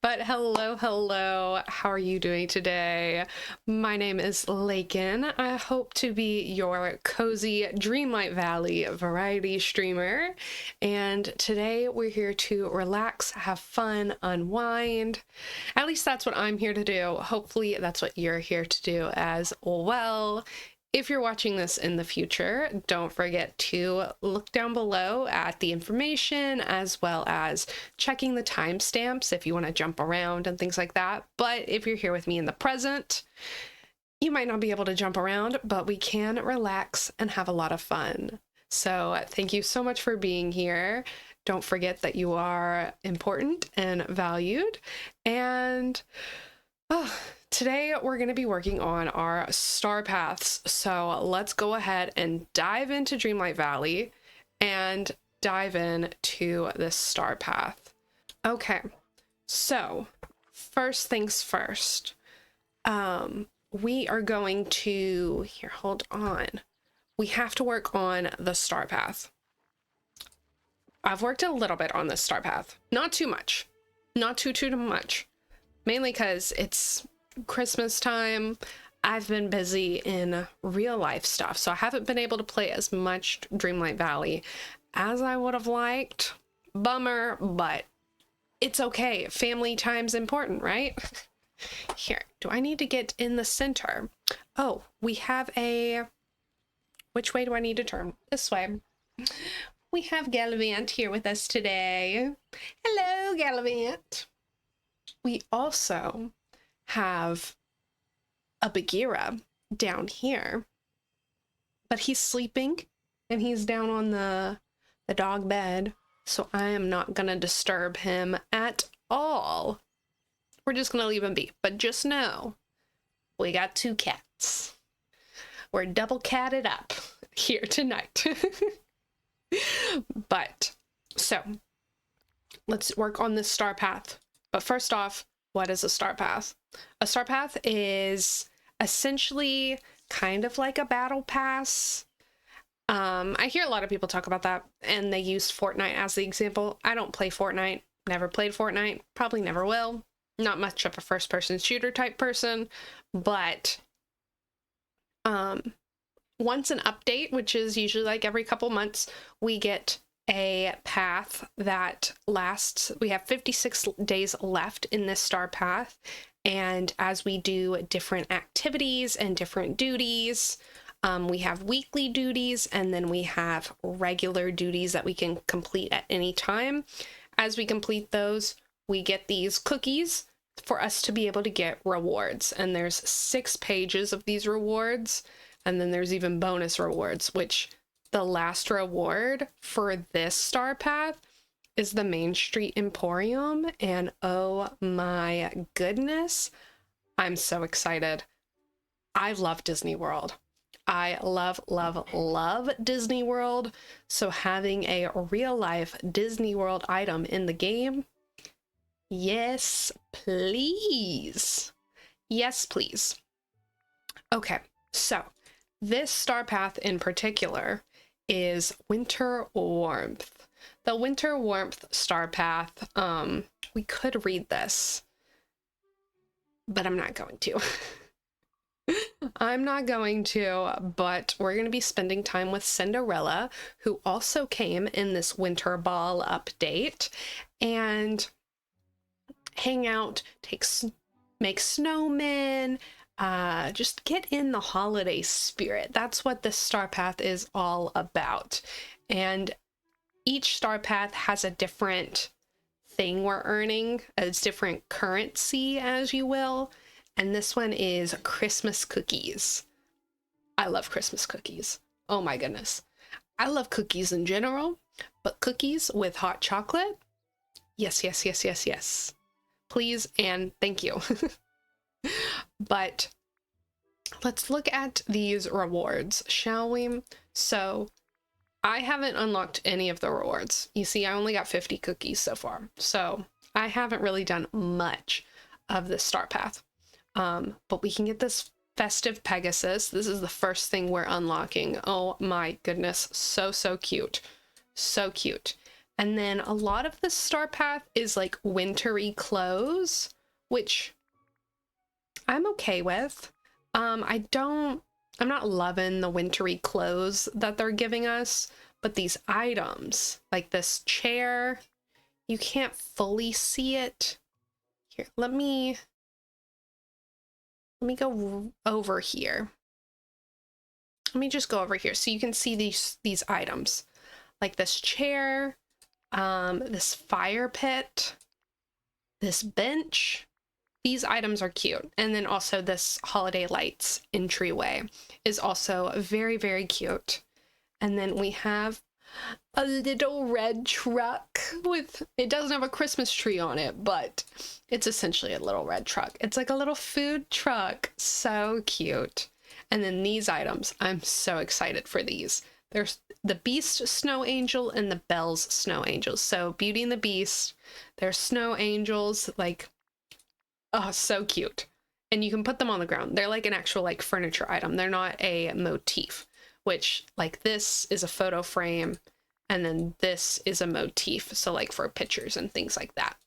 But hello, how are you doing today? My name is Lakin. I hope to be your cozy Dreamlight Valley variety streamer, and today we're here to relax, have fun, unwind. At least that's what I'm here to do. Hopefully that's what you're here to do as well. If you're watching this in the future, don't forget to look down below at the information as well as checking the timestamps if you want to jump around and things like that. But if you're here with me in the present, you might not be able to jump around, but we can relax and have a lot of fun. So thank you so much for being here. Don't forget that you are important and valued. And today we're going to be working on our star paths, so let's go ahead and dive into Dreamlight Valley and dive into this star path. Okay, so first things first, we are going to, hold on, we have to work on the star path. I've worked a little bit on this star path, not too much, not too much, mainly because it's Christmas time. I've been busy in real life stuff, so I haven't been able to play as much Dreamlight Valley as I would have liked. Bummer, but it's okay. Family time's important, right? Here, do I need to get in the center? Oh, we have a... Which way do I need to turn? This way. We have Gallivant here with us today. Hello, Gallivant. We also have a Bagheera down here, but he's sleeping and he's down on the dog bed, so I am not gonna disturb him at all. We're just gonna leave him be. But just know, we got two cats. We're double catted up here tonight. But so let's work on this star path. But first off, what is a star path? A star path is essentially kind of like a battle pass. I hear a lot of people talk about that, and they use Fortnite as the example. I don't play Fortnite, never played Fortnite, probably never will. Not much of a first-person shooter type person, but once an update, which is usually like every couple months, we get a path that lasts. We have 56 days left in this star path, and as we do different activities and different duties, we have weekly duties, and then we have regular duties that we can complete at any time. As we complete those, we get these cookies for us to be able to get rewards, and there's 6 pages of these rewards, and then there's even bonus rewards, which the last reward for this star path is the Main Street Emporium, and oh my goodness, I'm so excited. I love Disney World. I love Disney World, so having a real life Disney World item in the game, yes please. Yes please. Okay, so this star path in particular is Winter Warmth. The Winter Warmth star path, we could read this, but I'm not going to. I'm not going to, but we're going to be spending time with Cinderella, who also came in this Winter Ball update, and hang out, make snowmen, just get in the holiday spirit. That's what this star path is all about. And each star path has a different thing we're earning, a different currency, as you will. And this one is Christmas cookies. I love Christmas cookies. Oh my goodness. I love cookies in general, but cookies with hot chocolate? Yes, yes, yes, yes, yes. Please and thank you. But let's look at these rewards, shall we? So I haven't unlocked any of the rewards. You see, I only got 50 cookies so far, so I haven't really done much of this star path. But we can get this Festive Pegasus. This is the first thing we're unlocking. Oh my goodness, so cute. So cute. And then a lot of the star path is like wintry clothes, which I'm okay with. I'm not loving the wintry clothes that they're giving us, but these items, like this chair, you can't fully see it. Here, let me go over here. Let me just go over here so you can see these items. Like this chair, this fire pit, this bench. These items are cute. And then also this holiday lights entryway is also very, very cute. And then we have a little red truck with, it doesn't have a Christmas tree on it, but it's essentially a little red truck. It's like a little food truck. So cute. And then these items, I'm so excited for these. There's the Beast Snow Angel and the Belle's Snow Angels. So Beauty and the Beast, they're snow angels, like, oh, so cute. And you can put them on the ground. They're like an actual like furniture item. They're not a motif, which like this is a photo frame and then this is a motif. So like for pictures and things like that.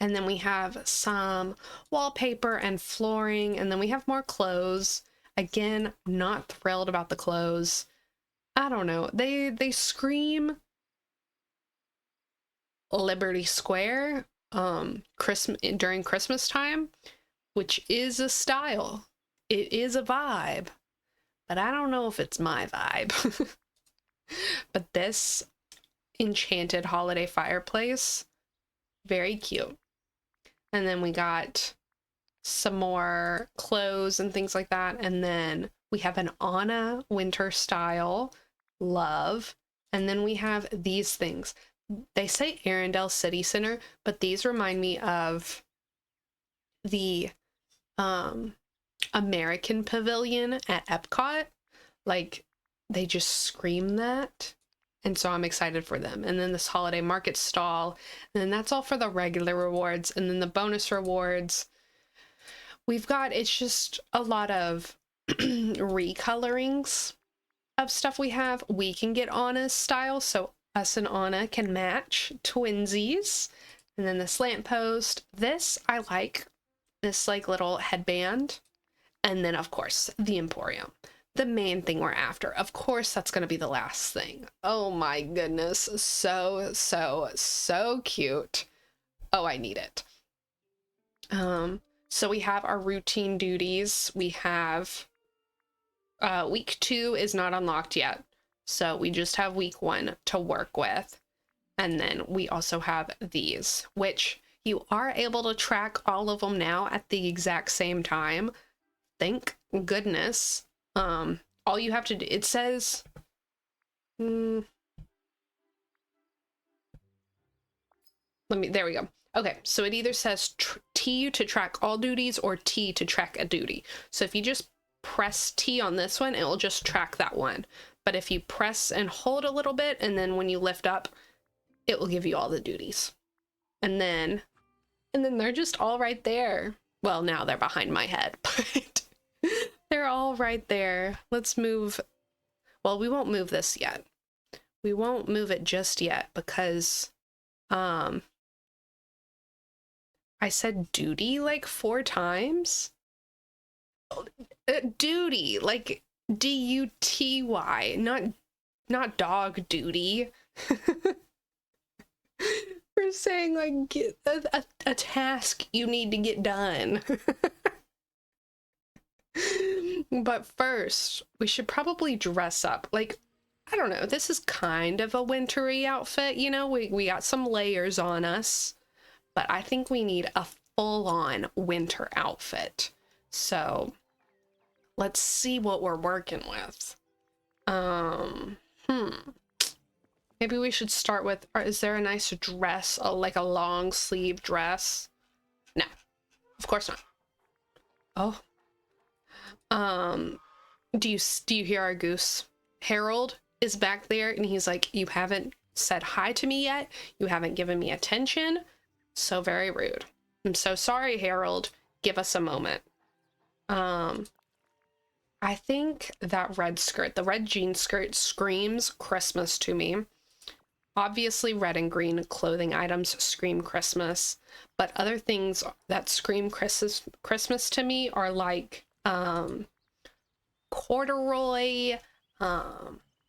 And then we have some wallpaper and flooring, and then we have more clothes. Again, not thrilled about the clothes. I don't know. They scream Liberty Square during Christmas time, which is a style. It is a vibe, but I don't know if it's my vibe. But this enchanted holiday fireplace, very cute. And then we got some more clothes and things like that. And then we have an Anna winter style, love. And then we have these things. They say Arendelle City Center, but these remind me of the American Pavilion at Epcot. Like, they just scream that. And so I'm excited for them. And then this holiday market stall. And then that's all for the regular rewards. And then the bonus rewards. We've got, it's just a lot of recolorings of stuff we have. We can get Anna's style. So us and Anna can match twinsies. And then this lamppost. This I like. This like little headband. And then of course the Emporium. The main thing we're after. Of course that's going to be the last thing. Oh my goodness. So, so, so cute. Oh, I need it. So we have our routine duties. We have week 2 is not unlocked yet. So we just have week 1 to work with. And then we also have these, which you are able to track all of them now at the exact same time. Thank goodness. All you have to do, it says, there we go. Okay, so it either says T to track all duties or T to track a duty. So if you just press T on this one, it will just track that one. But if you press and hold a little bit, and then when you lift up, it will give you all the duties. And then they're just all right there. Well, now they're behind my head, but they're all right there. Let's move. Well, we won't move this yet. We won't move it just yet because, I said duty like 4 times. Duty, like D-U-T-Y, not dog duty. We're saying like get a task you need to get done. But first, we should probably dress up. Like, I don't know, this is kind of a wintry outfit, you know, we got some layers on us, but I think we need a full-on winter outfit. So let's see what we're working with. Maybe we should start with, is there a nice dress, like a long sleeve dress? No, of course not. Oh. Do you hear our goose? Harold is back there and he's like, you haven't said hi to me yet. You haven't given me attention. So very rude. I'm so sorry, Harold. Give us a moment. I think that red skirt, the red jean skirt, screams Christmas to me. Obviously, red and green clothing items scream Christmas, but other things that scream Christmas to me are like corduroy,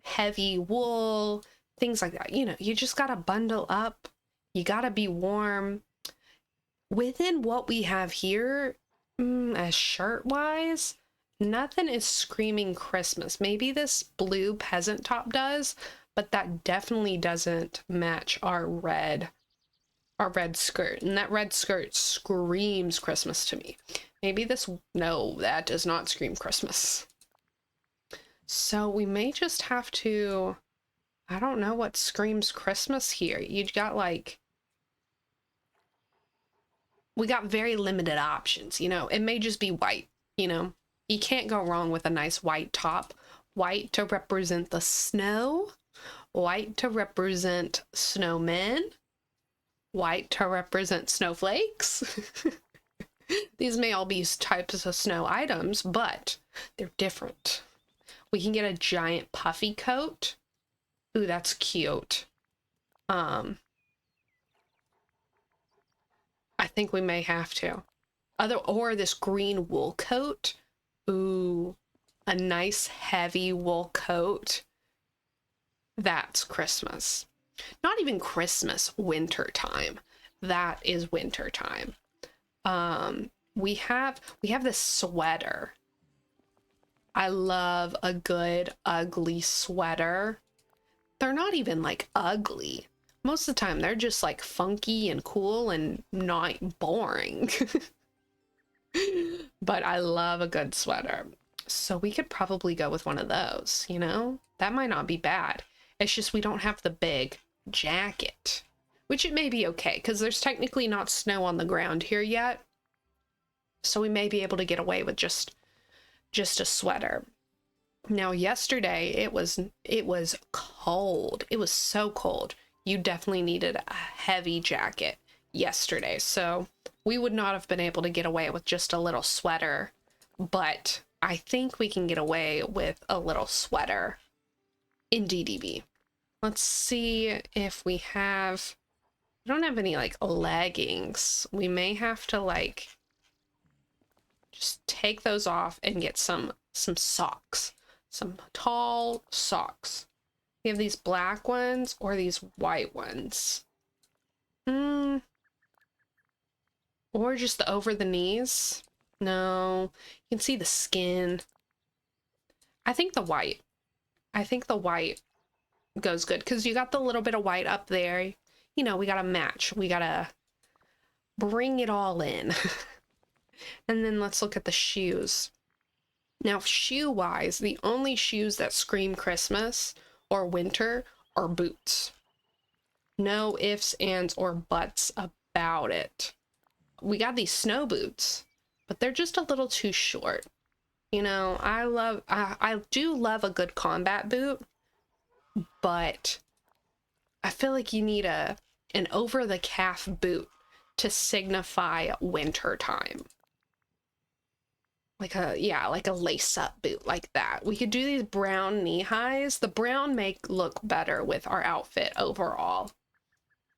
heavy wool, things like that. You know, you just gotta bundle up. You gotta be warm. Within what we have here, as shirt-wise, nothing is screaming Christmas. Maybe this blue peasant top does, but that definitely doesn't match our red skirt. And that red skirt screams Christmas to me. Maybe this, no, that does not scream Christmas. So we may just have to, I don't know what screams Christmas here. You got like, we got very limited options, you know. It may just be white, you know. You can't go wrong with a nice white top. White to represent the snow, white to represent snowmen, white to represent snowflakes. These may all be types of snow items, but they're different. We can get a giant puffy coat. Ooh, that's cute. I think we may have to. Or this green wool coat. Ooh, a nice heavy wool coat. That's Christmas. Not even Christmas, winter time. That is winter time. We have this sweater. I love a good ugly sweater. They're not even like ugly. Most of the time they're just like funky and cool and not boring. But I love a good sweater. So we could probably go with one of those, you know? That might not be bad. It's just we don't have the big jacket, which it may be okay because there's technically not snow on the ground here yet. So we may be able to get away with just a sweater. Now yesterday it was cold. It was so cold. You definitely needed a heavy jacket yesterday. So we would not have been able to get away with just a little sweater, but I think we can get away with a little sweater in DDB. Let's see if we have, I don't have any like leggings. We may have to like just take those off and get some socks, some tall socks. We have these black ones or these white ones. Or just the over the knees. No, you can see the skin. I think the white. I think the white goes good because you got the little bit of white up there. You know, we gotta match. We gotta bring it all in. And then let's look at the shoes. Now, shoe-wise, the only shoes that scream Christmas or winter are boots. No ifs, ands, or buts about it. We got these snow boots, but they're just a little too short. You know, I do love a good combat boot, but I feel like you need an over-the-calf boot to signify winter time. Like a lace-up boot like that. We could do these brown knee highs. The brown make look better with our outfit overall.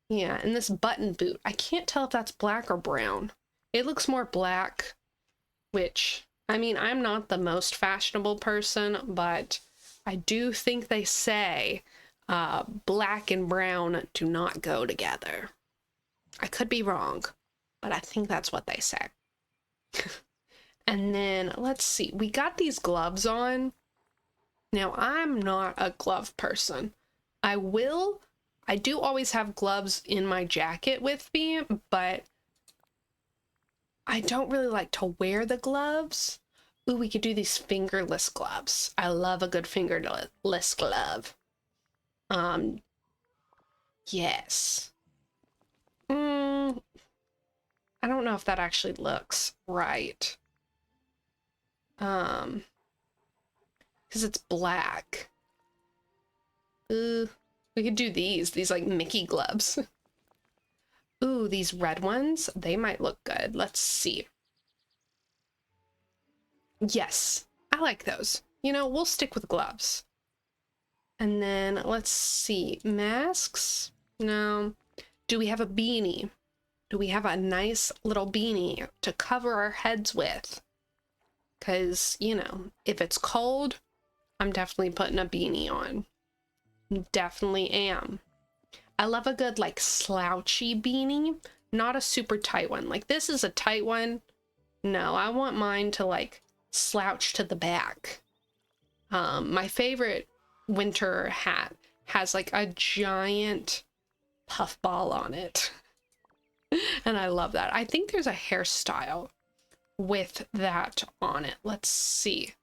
Yeah, and this button boot. I can't tell if that's black or brown. It looks more black, which, I mean, I'm not the most fashionable person, but I do think they say black and brown do not go together. I could be wrong, but I think that's what they say. And then, let's see, we got these gloves on. Now, I'm not a glove person. I do always have gloves in my jacket with me, but I don't really like to wear the gloves. Ooh, we could do these fingerless gloves. I love a good fingerless glove. Yes. I don't know if that actually looks right. Because it's black. We could do these like Mickey gloves. Ooh, these red ones, they might look good. Let's see. Yes, I like those. You know, we'll stick with gloves. And then let's see, masks? No. Do we have a beanie? Do we have a nice little beanie to cover our heads with? Because, you know, if it's cold, I'm definitely putting a beanie on. Definitely am. I love a good, like, slouchy beanie, not a super tight one. Like, this is a tight one. No, I want mine to, like, slouch to the back. My favorite winter hat has, like, a giant puffball on it. And I love that. I think there's a hairstyle with that on it. Let's see.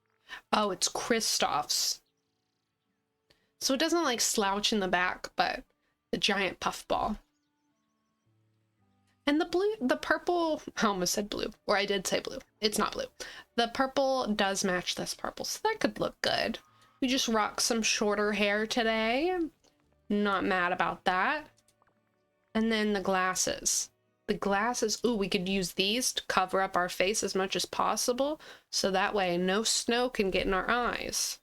Oh, it's Kristoff's. So it doesn't, like, slouch in the back, but the giant puffball. And the blue, the purple, I almost said blue, or I did say blue. It's not blue. The purple does match this purple, so that could look good. We just rock some shorter hair today. Not mad about that. And then the glasses. The glasses, ooh, we could use these to cover up our face as much as possible, so that way no snow can get in our eyes.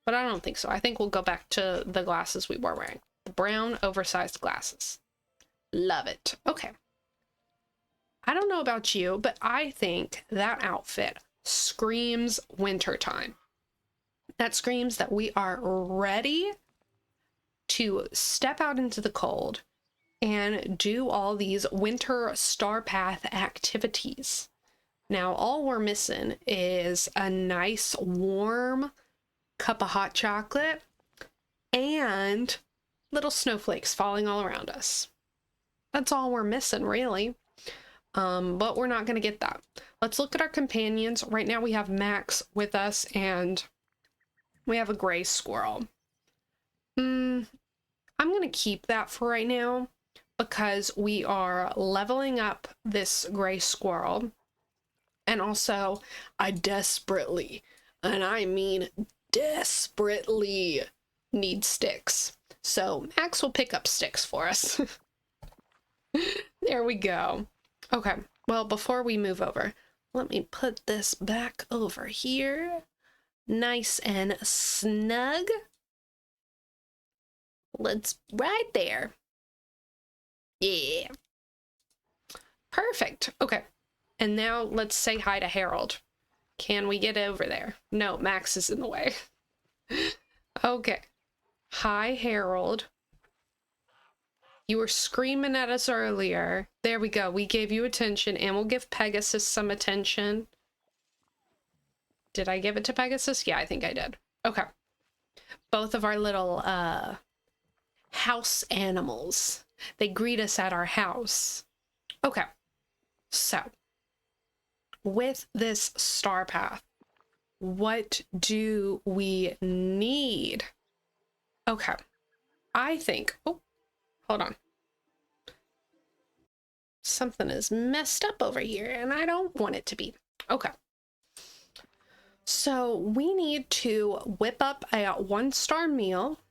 But I don't think so. I think we'll go back to the glasses we were wearing. The brown, oversized glasses. Love it. Okay. I don't know about you, but I think that outfit screams wintertime. That screams that we are ready to step out into the cold and do all these winter star path activities. Now, all we're missing is a nice warm cup of hot chocolate and little snowflakes falling all around us. That's all we're missing, really. But we're not going to get that. Let's look at our companions. Right now we have Max with us and we have a gray squirrel. I'm going to keep that for right now because we are leveling up this gray squirrel. And also, I desperately, and I mean desperately, need sticks. So Max will pick up sticks for us. There we go. Okay, well, before we move over, let me put this back over here. Nice and snug. Let's right there. Yeah. Perfect. Okay. And now let's say hi to Harold. Can we get over there? No, Max is in the way. Okay. Hi, Harold. You were screaming at us earlier. There we go. We gave you attention, and we'll give Pegasus some attention. Did I give it to Pegasus? Yeah, I think I did. Okay. Both of our little house animals. They greet us at our house. Okay. So, with this star path, what do we need? Okay. I think... Oh. Hold on. Something is messed up over here, and I don't want it to be. Okay. So we need to whip up a 1-star meal,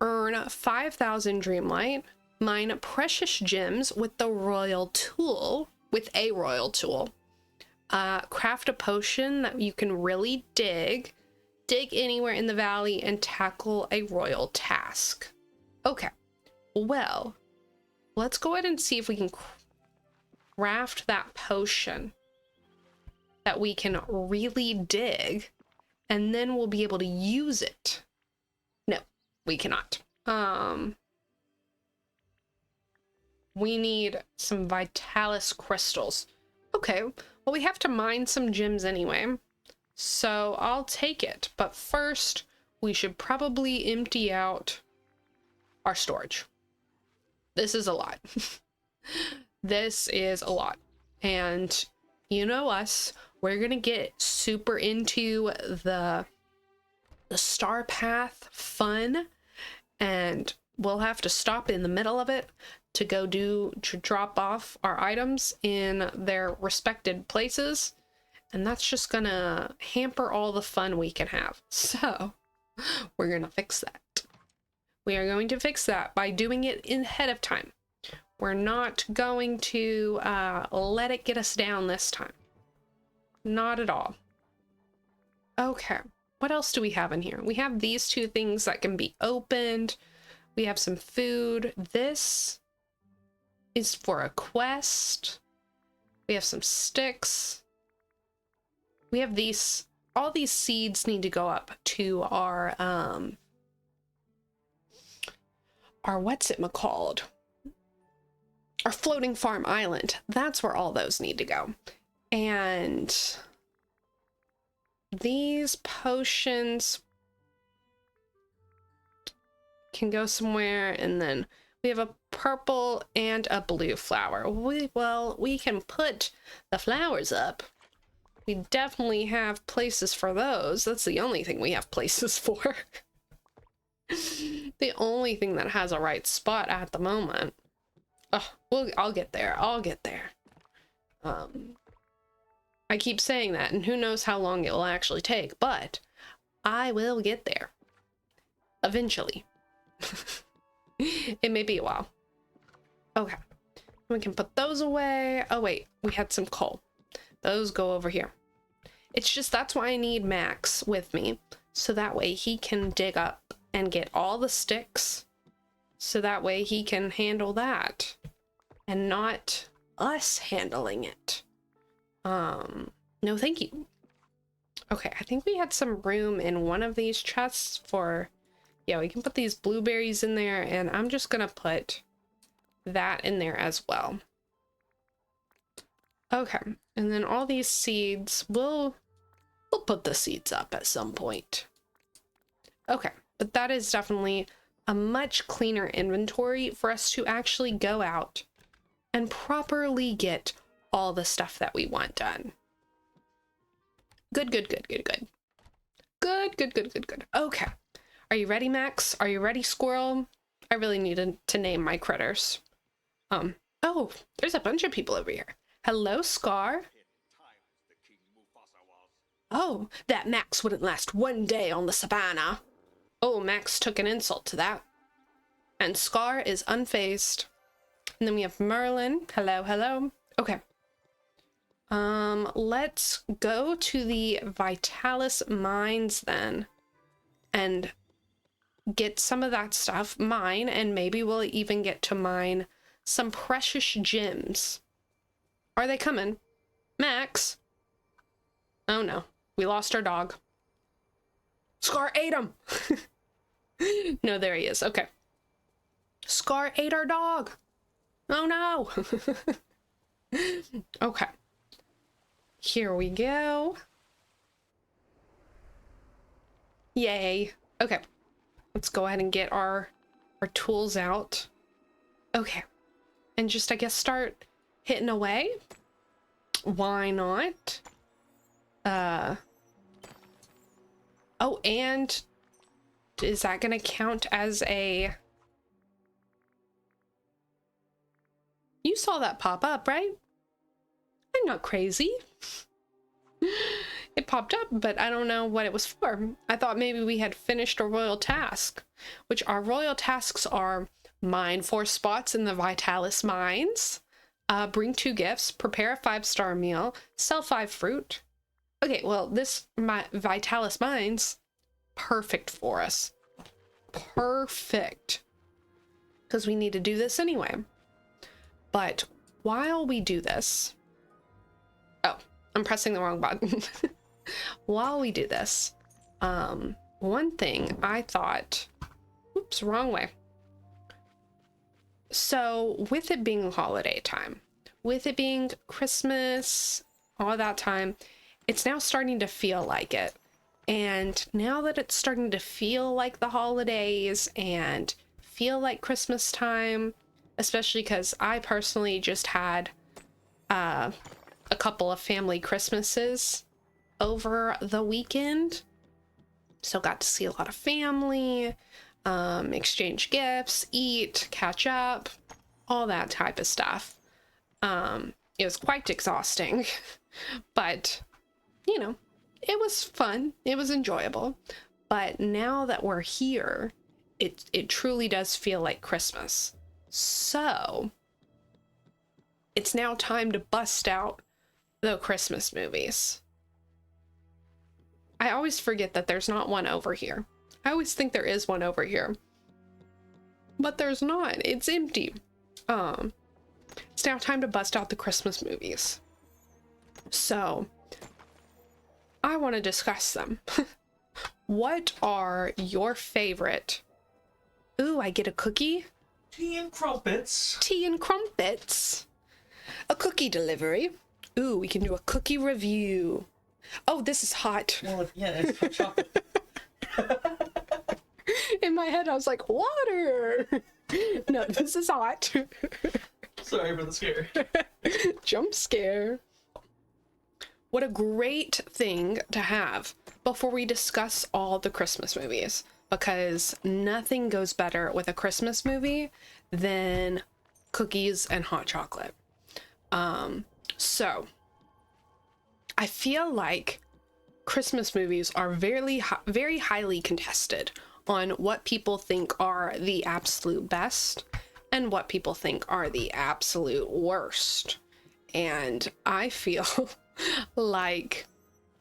earn 5,000 Dreamlight, mine precious gems with a royal tool, craft a potion that you can really dig anywhere in the valley, and tackle a royal task. Okay. Well, let's go ahead and see if we can craft that potion that we can really dig, and then we'll be able to use it. No, we cannot. We need some Vitalis crystals. Okay, well, we have to mine some gems anyway, so I'll take it. But first, we should probably empty out our storage. This is a lot. This is a lot. And you know us, we're gonna get super into the star path fun, and we'll have to stop in the middle of it to drop off our items in their respected places, and that's just gonna hamper all the fun we can have. So we're gonna fix that. We are going to fix that by doing it ahead of time. We're not going to let it get us down this time. Not at all. Okay. What else do we have in here? We have these two things that can be opened. We have some food. This is for a quest. We have some sticks. We have these, all these seeds need to go up to our what's it called? Our floating farm island. That's where all those need to go. And these potions can go somewhere, and then we have a purple and a blue flower. We can put the flowers up. We definitely have places for those. That's the only thing we have places for. The only thing that has a right spot at the moment. Oh, well, I'll get there. I'll get there. I keep saying that, and who knows how long it will actually take, but I will get there. Eventually. It may be a while. Okay. We can put those away. Oh, wait. We had some coal. Those go over here. It's just that's why I need Max with me, so that way he can dig up and get all the sticks, so that way he can handle that and not us handling it. No thank you. Okay, I think we had some room in one of these chests for, yeah, we can put these blueberries in there, and I'm just gonna put that in there as well. Okay, and then all these seeds, we'll put the seeds up at some point. Okay, but that is definitely a much cleaner inventory for us to actually go out and properly get all the stuff that we want done. Good, good, good, good, good. Good, good, good, good, good. Okay. Are you ready, Max? Are you ready, Squirrel? I really needed to name my critters. Oh, there's a bunch of people over here. Hello, Scar. Oh, that Max wouldn't last one day on the savannah. Oh, Max took an insult to that. And Scar is unfazed. And then we have Merlin. Hello, hello. Okay. Let's go to the Vitalis mines then. And get some of that stuff, mine, and maybe we'll even get to mine some precious gems. Are they coming? Max? Oh no, we lost our dog. Scar ate him! No, there he is. Okay. Scar ate our dog! Oh no! Okay. Here we go. Yay. Okay. Let's go ahead and get our tools out. Okay. And just, I guess, start hitting away. Why not? Oh, and is that gonna count as a... You saw that pop up, right? I'm not crazy. It popped up, but I don't know what it was for. I thought maybe we had finished a royal task, which our royal tasks are mine 4 spots in the Vitalis mines, bring 2 gifts, prepare a 5-star meal, sell 5 fruit. Okay, well, this Vitalis mines, perfect for us. Perfect. Because we need to do this anyway. But while we do this... Oh, I'm pressing the wrong button. While we do this, one thing I thought... Oops, wrong way. So, with it being holiday time, with it being Christmas, all that time, it's now starting to feel like it. And now that it's starting to feel like the holidays and feel like Christmas time, especially because I personally just had a couple of family Christmases over the weekend. So got to see a lot of family, exchange gifts, eat, catch up, all that type of stuff. It was quite exhausting, but, you know, it was fun. It was enjoyable. But now that we're here, it truly does feel like Christmas. So, it's now time to bust out the Christmas movies. I always forget that there's not one over here. I always think there is one over here, but there's not. It's empty. It's now time to bust out the Christmas movies. So I want to discuss them. What are your favorite? Ooh, I get a cookie. Tea and crumpets. Tea and crumpets. A cookie delivery. Ooh, we can do a cookie review. Oh, this is hot. Well, yeah, it's hot chocolate. In my head, I was like, water. No, this is hot. Sorry for the scare. Jump scare. What a great thing to have before we discuss all the Christmas movies, because nothing goes better with a Christmas movie than cookies and hot chocolate. So I feel like Christmas movies are very highly contested on what people think are the absolute best and what people think are the absolute worst. And I feel like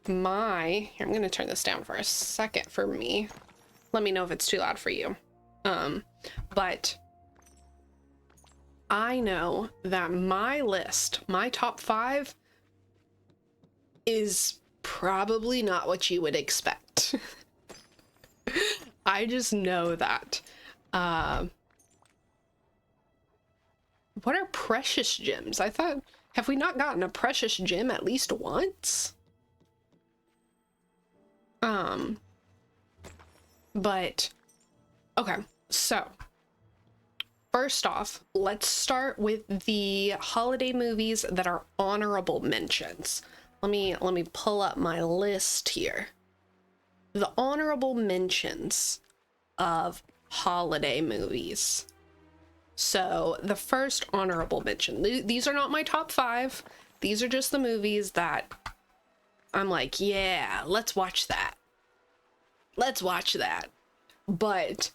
I'm gonna turn this down for a second for me. Let me know if it's too loud for you. But I know that my list, my top 5, is probably not what you would expect. I just know that. What are precious gems? I thought, have we not gotten a precious gem at least once? But okay, so first off, let's start with the holiday movies that are honorable mentions. Let me pull up my list here. The honorable mentions of holiday movies. So the first honorable mention, these are not my top 5. These are just the movies that I'm like, yeah, let's watch that. Let's watch that. But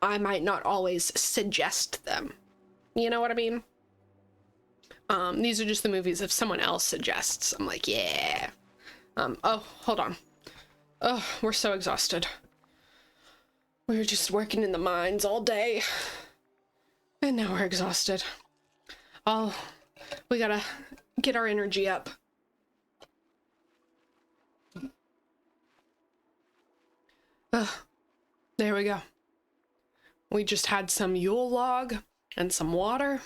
I might not always suggest them. You know what I mean? These are just the movies if someone else suggests. I'm like, yeah. Oh, hold on. Oh, we're so exhausted. We were just working in the mines all day. And now we're exhausted. Oh, we gotta get our energy up. There we go. We just had some Yule log and some water.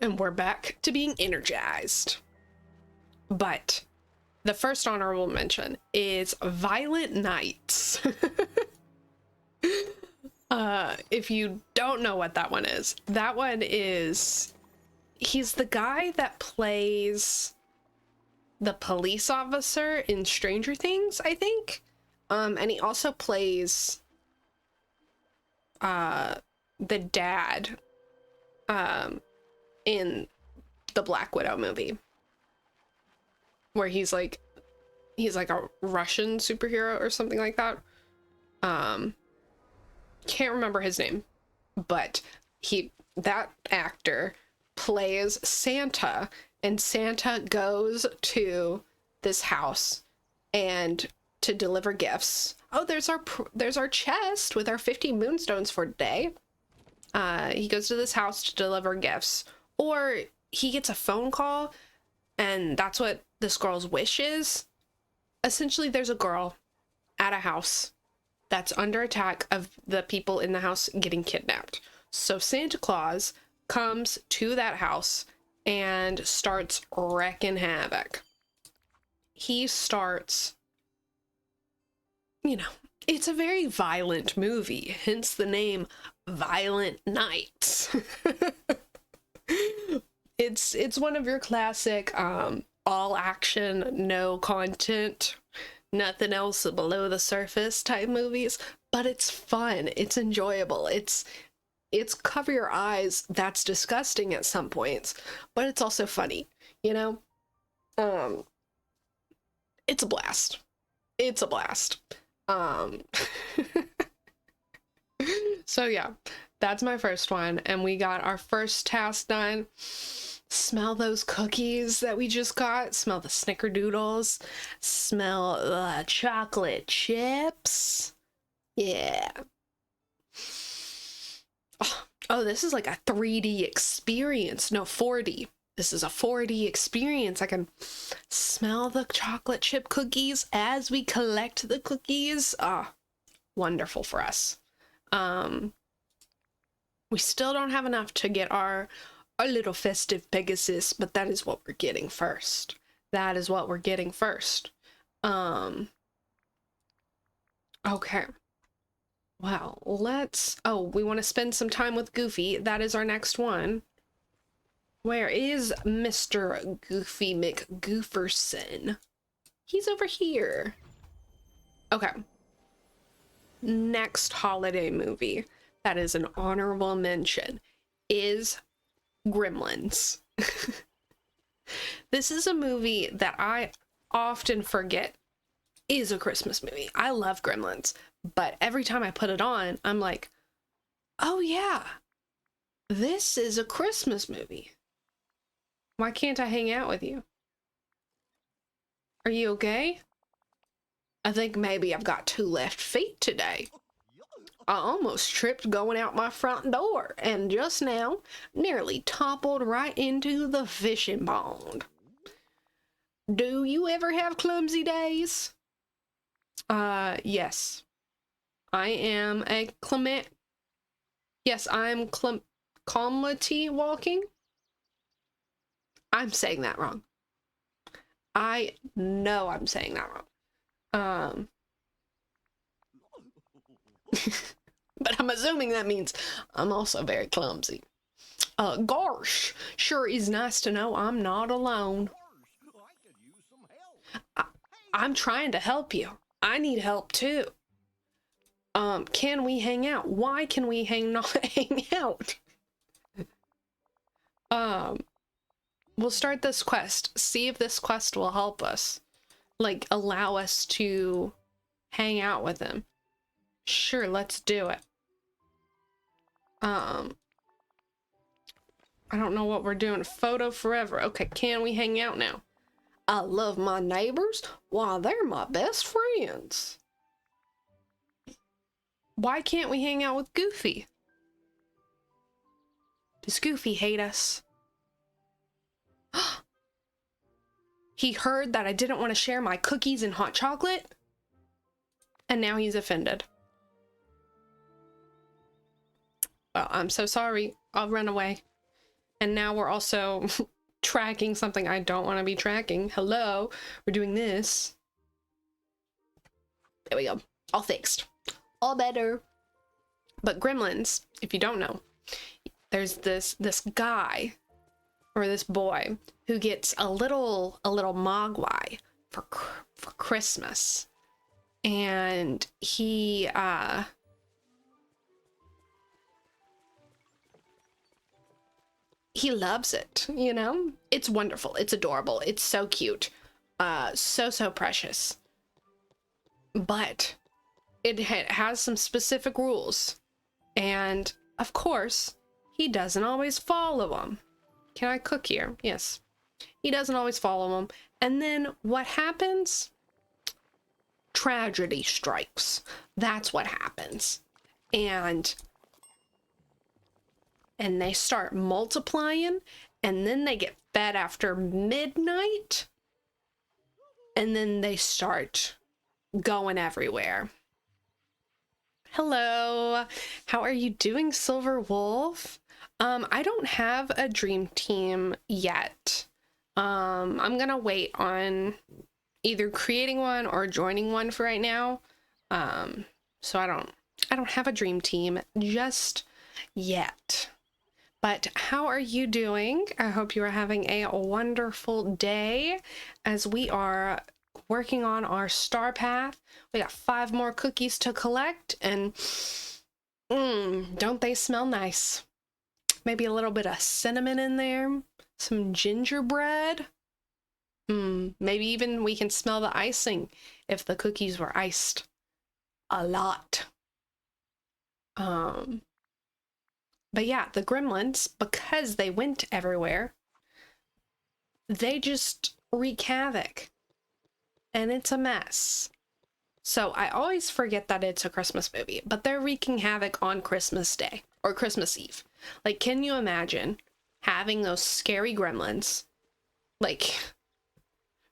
And we're back to being energized. But the first honorable mention is Violent Nights. If you don't know what that one is, he's the guy that plays the police officer in Stranger Things, I think. And he also plays the dad in the Black Widow movie, where he's like a Russian superhero or something like that. Can't remember his name, but that actor plays Santa, and Santa goes to this house and to deliver gifts. Oh, there's our chest with our 50 moonstones for today. He goes to this house to deliver gifts, or he gets a phone call, and that's what this girl's wish is. Essentially, there's a girl at a house that's under attack of the people in the house getting kidnapped. So Santa Claus comes to that house and starts wreaking havoc. He starts, it's a very violent movie, hence the name Violent Nights. It's one of your classic all action, no content, nothing else below the surface type movies, but it's fun, it's enjoyable, it's cover your eyes, that's disgusting at some points, but it's also funny, it's a blast. So yeah, that's my first one, and we got our first task done. Smell those cookies that we just got. Smell the snickerdoodles. Smell the chocolate chips. Yeah. Oh, this is like a 3D experience. No, 4D. This is a 4D experience. I can smell the chocolate chip cookies as we collect the cookies. Ah, wonderful for us. We still don't have enough to get our little festive Pegasus, but that is what we're getting first. That is what we're getting first. Okay. Wow, we want to spend some time with Goofy. That is our next one. Where is Mr. Goofy McGooferson? He's over here. Okay. Next holiday movie that is an honorable mention is Gremlins. This is a movie that I often forget is a Christmas movie. I love Gremlins, but every time I put it on, I'm like, oh yeah, this is a Christmas movie. Why can't I hang out with you? Are you okay? I think maybe I've got 2 left feet today. I almost tripped going out my front door, and just now nearly toppled right into the fishing pond. Do you ever have clumsy days? Yes. I am a Yes, I'm calmly walking. I'm saying that wrong. I know I'm saying that wrong. But I'm assuming that means I'm also very clumsy. Gosh, sure is nice to know I'm not alone. I'm trying to help you. I need help too. Can we hang out? Why can we not hang out? We'll start this quest. See if this quest will help us. Like, allow us to hang out with him. Sure, let's do it. I don't know what we're doing. Photo forever. Okay, can we hang out now? I love my neighbors. Why, they're my best friends. Why can't we hang out with Goofy? Does Goofy hate us? He heard that I didn't want to share my cookies and hot chocolate, and now he's offended. Well, I'm so sorry. I'll run away. And now we're also tracking something I don't want to be tracking. Hello, we're doing this. There we go. All fixed. All better. But Gremlins, if you don't know, there's this guy or this boy who gets a little mogwai for Christmas, and he loves it, you know? It's wonderful. It's adorable. It's so cute. So precious. But it has some specific rules. And, of course, he doesn't always follow them. Can I cook here? Yes. He doesn't always follow them. And then what happens? Tragedy strikes. That's what happens. And they start multiplying, and then they get fed after midnight, and then they start going everywhere. Hello, how are you doing, Silver Wolf? I don't have a dream team yet. I'm gonna wait on either creating one or joining one for right now. So I don't have a dream team just yet. But how are you doing? I hope you are having a wonderful day as we are working on our star path. We got 5 more cookies to collect, and don't they smell nice? Maybe a little bit of cinnamon in there, some gingerbread. Maybe even we can smell the icing if the cookies were iced a lot. But yeah, the Gremlins, because they went everywhere, they just wreak havoc. And it's a mess. So I always forget that it's a Christmas movie, but they're wreaking havoc on Christmas Day or Christmas Eve. Like, can you imagine having those scary gremlins? Like,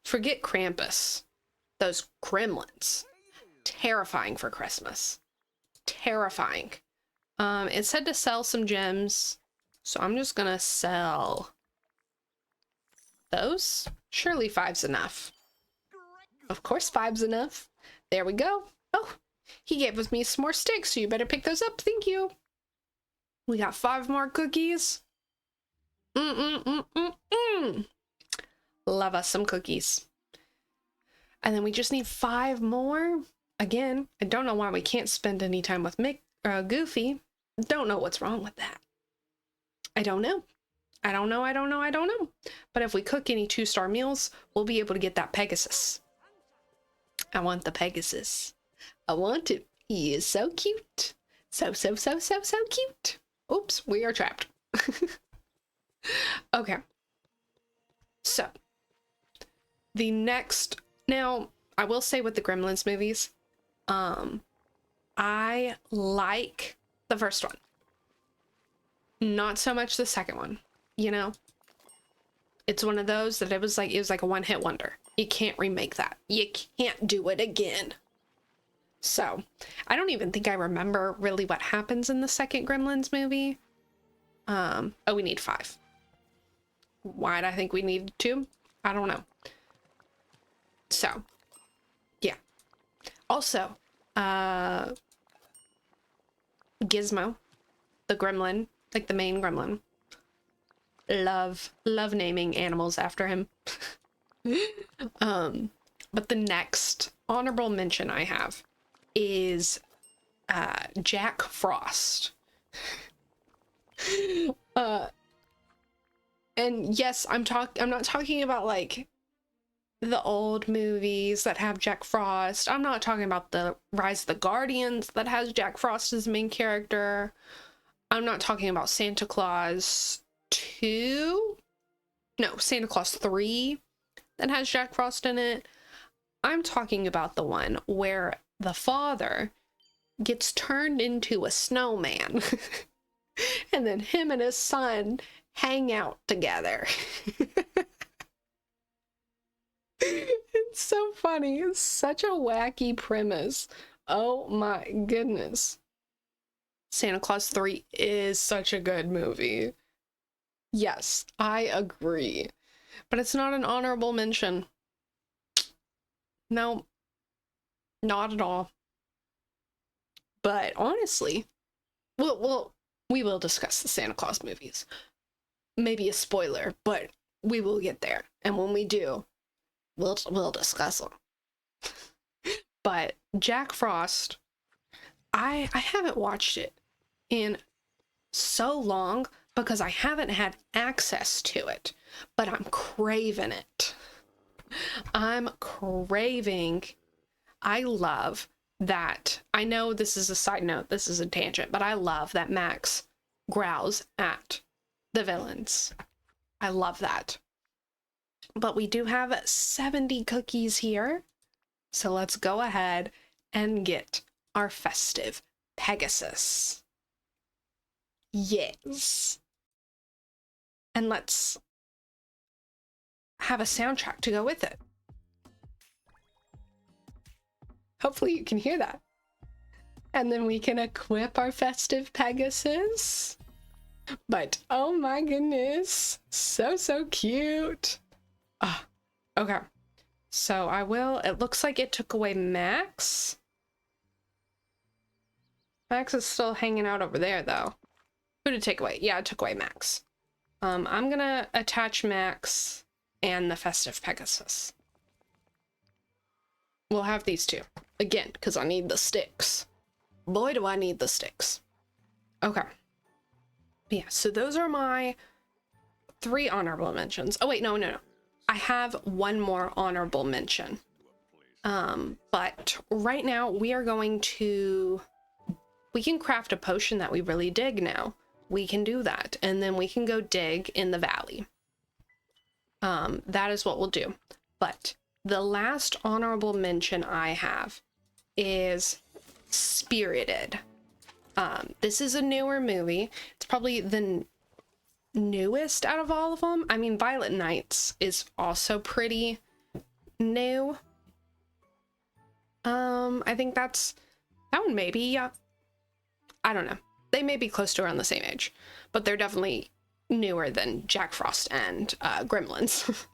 forget Krampus. Those gremlins. Terrifying for Christmas. Terrifying. It said to sell some gems, so I'm just gonna sell those. Surely 5's enough. Of course 5's enough. There we go. Oh, he gave me some more sticks, so you better pick those up. Thank you. We got 5 more cookies. Love us some cookies. And then we just need 5 more. Again, I don't know why we can't spend any time with Goofy. Don't know what's wrong with that. I don't know. I don't know. But if we cook any 2-star meals, we'll be able to get that Pegasus. I want the Pegasus. I want it. He is so cute. So cute. Oops, we are trapped. Okay. So, the next... Now, I will say with the Gremlins movies, I like the first one. Not so much the second one, you know? It's one of those that it was like a one-hit wonder. You can't remake that. You can't do it again. So, I don't even think I remember really what happens in the second Gremlins movie. Oh, we need 5. Why'd I think we needed 2? I don't know. So, yeah. Also, Gizmo, the gremlin, like the main gremlin. Love naming animals after him. But the next honorable mention I have is Jack Frost. And yes, I'm not talking about like the old movies that have Jack Frost. I'm not talking about the Rise of the Guardians that has Jack Frost as the main character. I'm not talking about Santa Claus 2. No, Santa Claus 3 that has Jack Frost in it. I'm talking about the one where the father gets turned into a snowman. And then him and his son hang out together. It's so funny. It's such a wacky premise. Oh my goodness. Santa Claus 3 is such a good movie. Yes, I agree. But it's not an honorable mention. No, not at all. But honestly, we will discuss the Santa Claus movies. Maybe a spoiler, but we will get there. And when we do, we'll discuss them. But Jack Frost, I haven't watched it in so long because I haven't had access to it, but I'm craving it. I'm craving. I love that. I know this is a side note, this is a tangent, but I love that Max growls at the villains. I love that. But we do have 70 cookies here. So let's go ahead and get our Festive Pegasus. Yes. And let's have a soundtrack to go with it. Hopefully you can hear that. And then we can equip our Festive Pegasus. But oh my goodness, so cute. Ah, okay. So I will, it looks like it took away Max. Max is still hanging out over there though. Who did it take away? Yeah, it took away Max. I'm gonna attach Max and the Festive Pegasus. We'll have these two. Again, because I need the sticks. Boy, do I need the sticks. Okay. Yeah, so those are my 3 honorable mentions. Oh wait, no. I have one more honorable mention. But right now we are going to... We can craft a potion that we really dig now. We can do that. And then we can go dig in the valley. That is what we'll do. But the last honorable mention I have is Spirited. This is a newer movie. It's probably the newest out of all of them. I mean, Violet Nights is also pretty new. I think that one maybe, I don't know. They may be close to around the same age, but they're definitely newer than Jack Frost and Gremlins.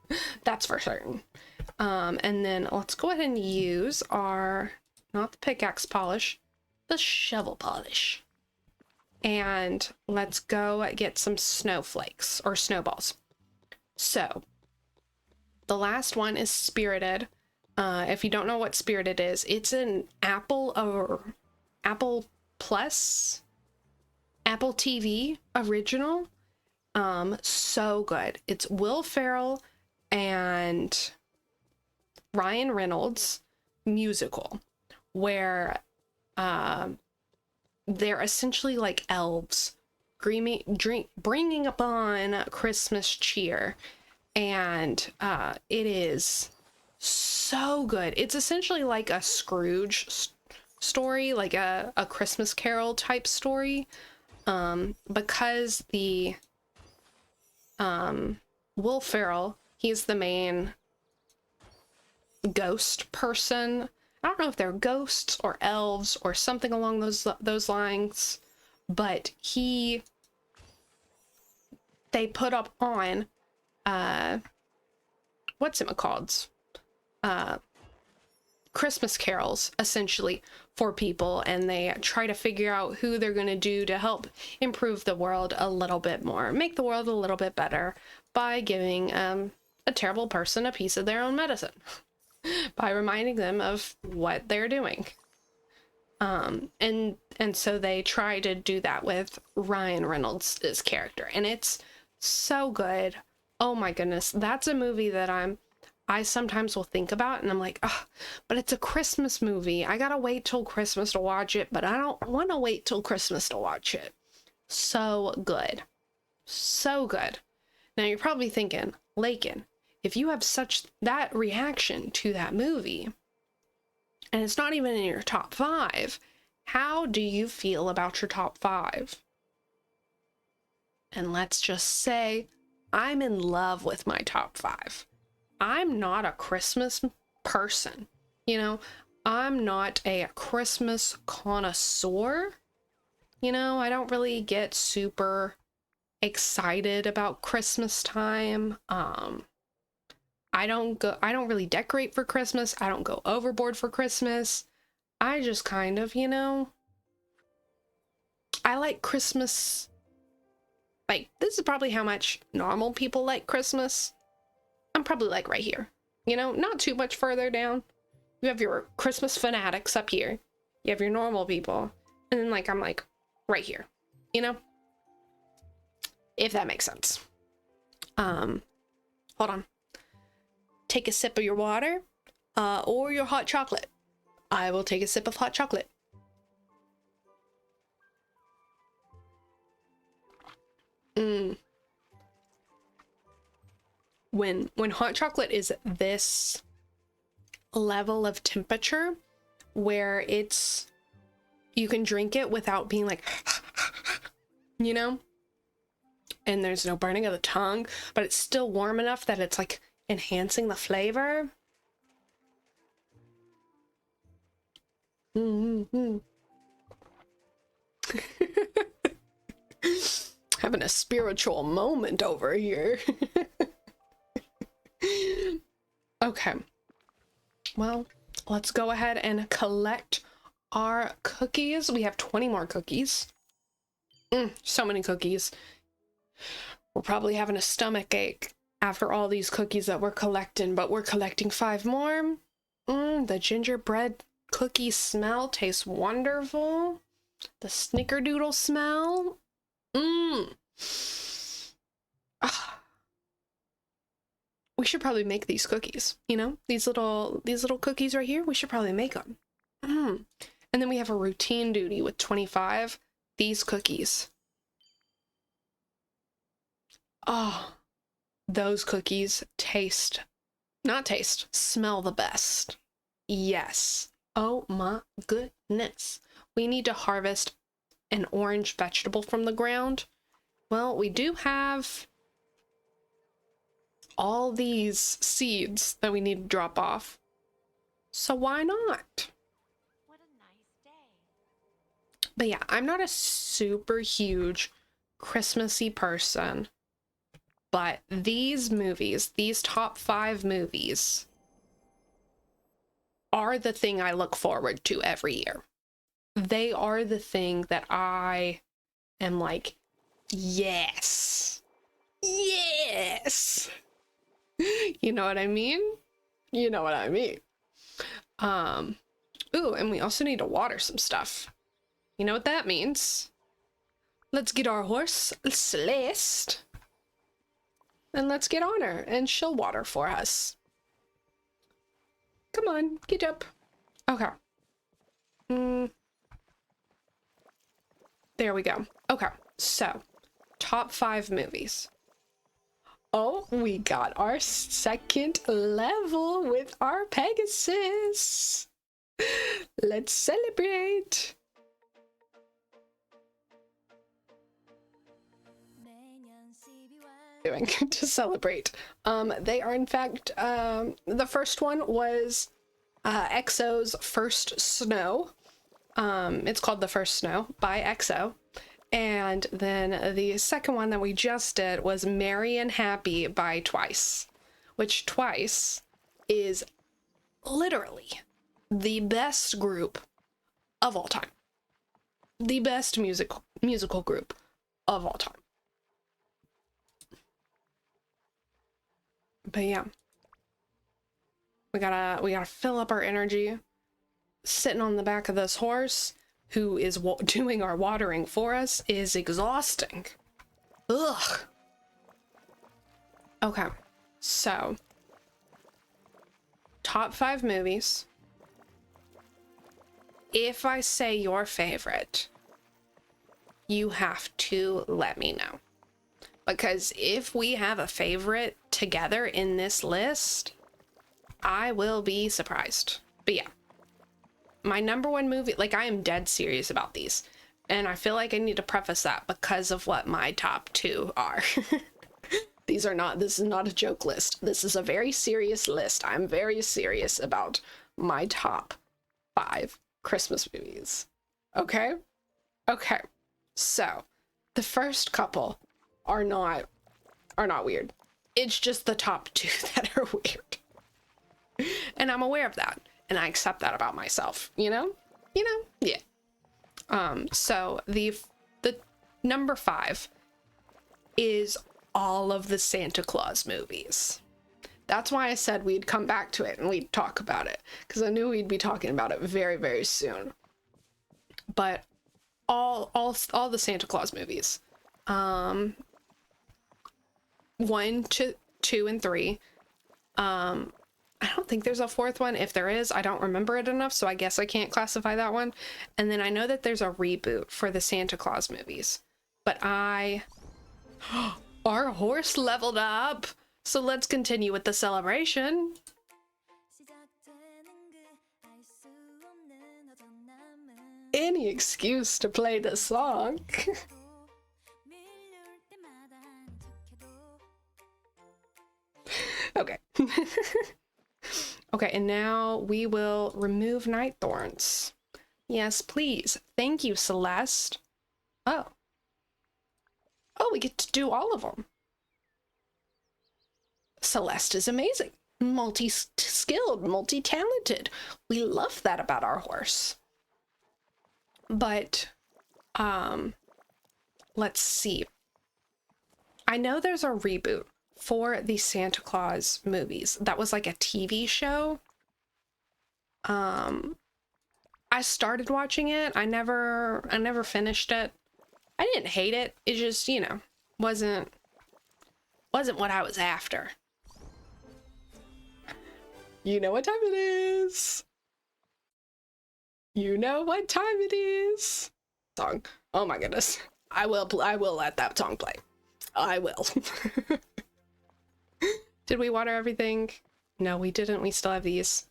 That's for certain. And then let's go ahead and use our, not the pickaxe polish, the shovel polish. And let's go get some snowflakes or snowballs. So the last one is Spirited. If you don't know what Spirited is, it's an Apple Plus, Apple TV original. So good. It's Will Ferrell and Ryan Reynolds musical, where they're essentially like elves bringing upon Christmas cheer, and it is so good. It's essentially like a Scrooge story, like a Christmas Carol type story, because the Will Ferrell, he's the main ghost person. I don't know if they're ghosts or elves or something along those lines, but they put up on what's it called? Christmas carols, essentially, for people, and they try to figure out who they're going to do to help improve the world a little bit more, make the world a little bit better by giving a terrible person a piece of their own medicine, by reminding them of what they're doing. And so they try to do that with Ryan Reynolds' character, and it's so good. Oh my goodness, that's a movie that I sometimes will think about, and I'm like, oh, but it's a Christmas movie. I gotta wait till Christmas to watch it, but I don't want to wait till Christmas to watch it. So good. So good. Now you're probably thinking, Lakin, if you have that reaction to that movie, and it's not even in your top 5, how do you feel about your top 5? And let's just say, I'm in love with my top 5. I'm not a Christmas person, I'm not a Christmas connoisseur. I don't really get super excited about Christmas time. I don't really decorate for Christmas. I don't go overboard for Christmas. I just kind of, I like Christmas. Like, this is probably how much normal people like Christmas. I'm probably like right here, not too much further down. You have your Christmas fanatics up here. You have your normal people. And then I'm like right here, if that makes sense. Hold on. Take a sip of your water, or your hot chocolate. I will take a sip of hot chocolate. When hot chocolate is this level of temperature, where you can drink it without being like, and there's no burning of the tongue, but it's still warm enough that it's like enhancing the flavor. Having a spiritual moment over here. Okay, well, let's go ahead and collect our cookies. We have 20 more cookies. So many cookies. We're probably having a stomach ache after all these cookies that we're collecting, but we're collecting 5 more. The gingerbread cookie smell tastes wonderful. The snickerdoodle smell. We should probably make these cookies, these little cookies right here. We should probably make them. And then we have a routine duty with 25, these cookies. Oh, those cookies smell the best. Yes. Oh my goodness. We need to harvest an orange vegetable from the ground. Well, we do have all these seeds that we need to drop off. So why not? What a nice day. But yeah, I'm not a super huge Christmassy person, but these movies, these top 5 movies, are the thing I look forward to every year. They are the thing that I am like, yes, yes. You know what I mean? You know what I mean. Ooh, and we also need to water some stuff. You know what that means? Let's get our horse Celeste, and let's get on her, and she'll water for us. Come on, get up. Okay. There we go. Okay, so top 5 movies. Oh, we got our second level with our Pegasus. Let's celebrate. Doing to celebrate. They are in fact, the first one was EXO's First Snow. It's called The First Snow by EXO. And then the second one that we just did was Merry and Happy by Twice, which Twice is literally the best group of all time. The best musical group of all time. But yeah, we gotta fill up our energy. Sitting on the back of this horse, who is doing our watering for us, is exhausting. Ugh. Okay, so top 5 movies. If I say your favorite, you have to let me know. Because if we have a favorite together in this list, I will be surprised. But yeah, my number 1 movie, like, I am dead serious about these. And I feel like I need to preface that because of what my top 2 are. This is not a joke list. This is a very serious list. I'm very serious about my top 5 Christmas movies. Okay? Okay. So, the first couple are not weird. It's just the top 2 that are weird. And I'm aware of that. And I accept that about myself, you know? Yeah. So the number 5 is all of the Santa Claus movies. That's why I said we'd come back to it and we'd talk about it, because I knew we'd be talking about it very, very soon. But all the Santa Claus movies. 1, 2, and 3. I don't think there's a 4th one. If there is, I don't remember it enough, so I guess I can't classify that one. And then I know that there's a reboot for the Santa Claus movies. But our horse leveled up! So let's continue with the celebration. Any excuse to play the song. Okay. Okay, and now we will remove night thorns. Yes, please. Thank you, Celeste. Oh. Oh, we get to do all of them. Celeste is amazing. Multi-skilled, multi-talented. We love that about our horse. But, let's see. I know there's a reboot for the Santa Claus movies. That was like a TV show. I started watching it. I never finished it. I didn't hate it. It just, wasn't what I was after. You know what time it is. You know what time it is. Song. Oh my goodness. I will let that song play. I will. Did we water everything? No, we didn't. We still have these.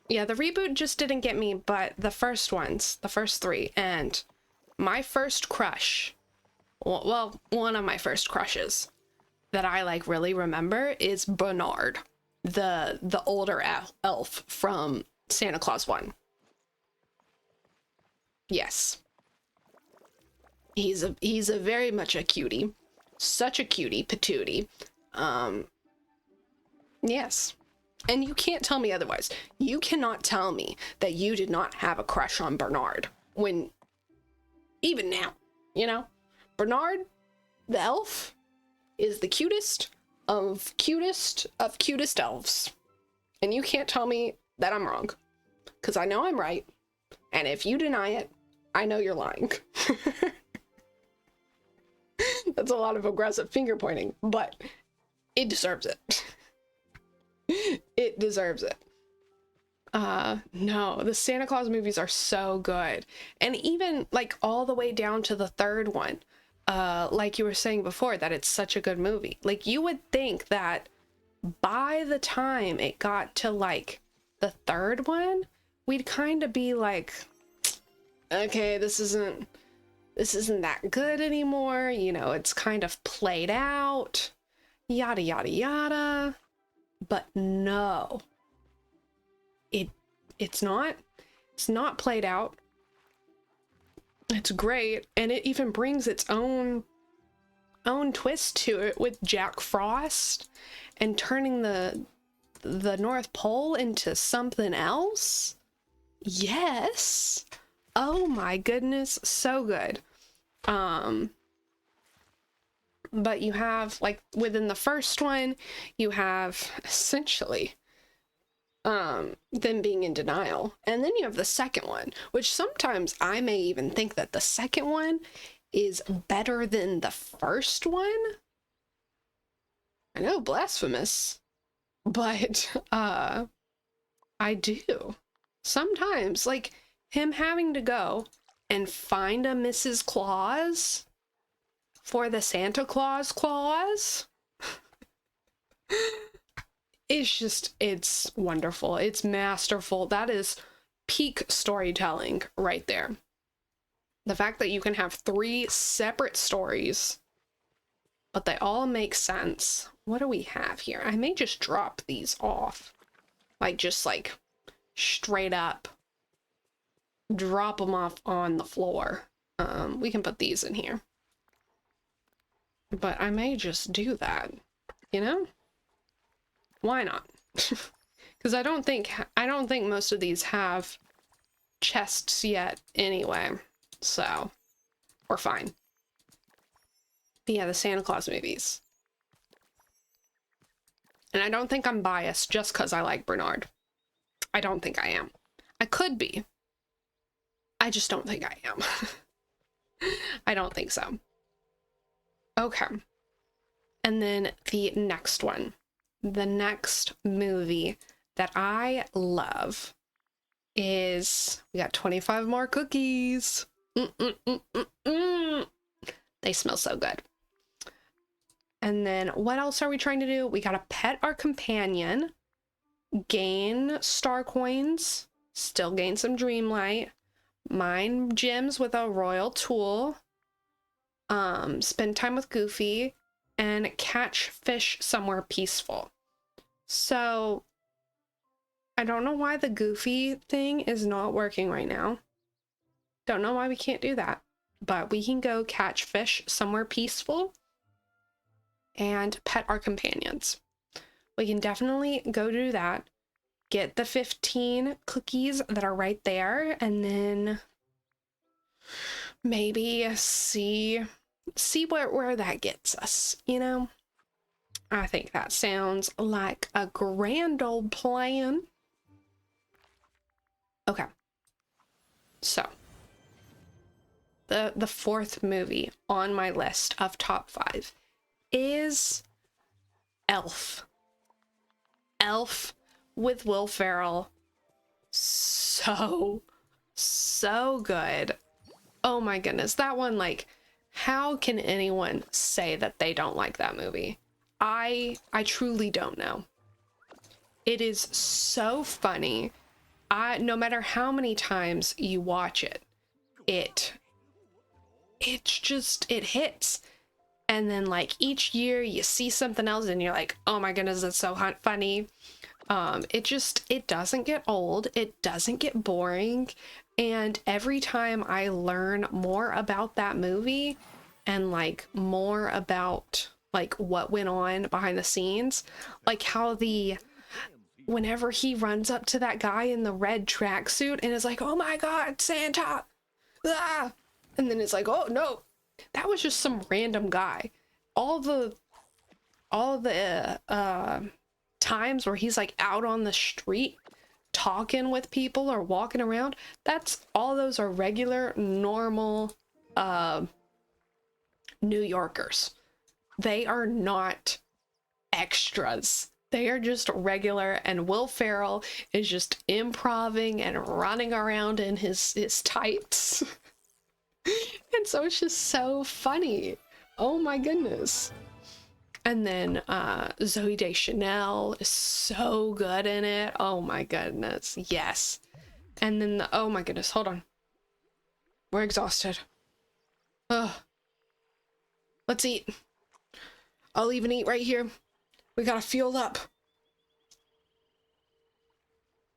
Yeah, the reboot just didn't get me, but the first ones, the first three, and my first crush, well, one of my first crushes that I like really remember is Bernard, the older elf from Santa Claus 1. Yes. He's a very much a cutie. Such a cutie patootie. Yes. And you can't tell me otherwise. You cannot tell me that you did not have a crush on Bernard when, even now, you know, Bernard, the elf, is the cutest of cutest elves. And you can't tell me that I'm wrong, because I know I'm right. And if you deny it, I know you're lying. That's a lot of aggressive finger pointing, but it deserves it. It deserves it. No, the Santa Claus movies are so good. And even like all the way down to the third one, like you were saying before, that it's such a good movie. Like you would think that by the time it got to like the third one, we'd kind of be like, okay, this isn't that good anymore. You know, it's kind of played out, yada, yada, yada. But no, it's not played out. It's great. And it even brings its own twist to it with Jack Frost and turning the North Pole into something else. Yes. Oh my goodness, so good. But you have, like, within the first one, you have essentially them being in denial. And then you have the second one, which sometimes I may even think that the second one is better than the first one. I know, blasphemous, but I do. Sometimes, like, him having to go and find a Mrs. Claus for the Santa Claus it's wonderful. It's masterful. That is peak storytelling right there. The fact that you can have 3 separate stories, but they all make sense. What do we have here? I may just drop these off. Like, just like straight up drop them off on the floor. We can put these in here. But I may just do that, you know? Why not? Because I don't think most of these have chests yet anyway. So, we're fine. But yeah, the Santa Claus movies. And I don't think I'm biased just because I like Bernard. I don't think I am. I could be. I just don't think I am. I don't think so. Okay. And then the next one. The next movie that I love is, we got 25 more cookies. They smell so good. And then what else are we trying to do? We gotta pet our companion, gain star coins, still gain some Dreamlight, mine gems with a royal tool, spend time with Goofy, and catch fish somewhere peaceful. So I don't know why the Goofy thing is not working right now. Don't know why we can't do that, but we can go catch fish somewhere peaceful and pet our companions. We can definitely go do that. Get the 15 cookies that are right there, and then maybe see where that gets us, you know? I think that sounds like a grand old plan. Okay. So, the fourth movie on my list of top 5 is Elf. Elf with Will Ferrell. So good. Oh my goodness. That one, like, how can anyone say that they don't like that movie? I truly don't know. It is so funny. No matter how many times you watch it, it's just, it hits. And then like each year you see something else and you're like, oh my goodness, that's so funny. It doesn't get old, it doesn't get boring, and every time I learn more about that movie and like more about like what went on behind the scenes, like how whenever he runs up to that guy in the red tracksuit and is like, oh my god, Santa, ah! And then it's like, oh no, that was just some random guy. All the times where he's like out on the street talking with people or walking around, all those are regular, normal New Yorkers. They are not extras. They are just regular, and Will Ferrell is just improvising and running around in his tights. And so it's just so funny. Oh my goodness. And then Zooey Deschanel is so good in it. Oh my goodness. Yes. And then oh my goodness, hold on. We're exhausted. Ugh. Let's eat. I'll even eat right here. We gotta fuel up.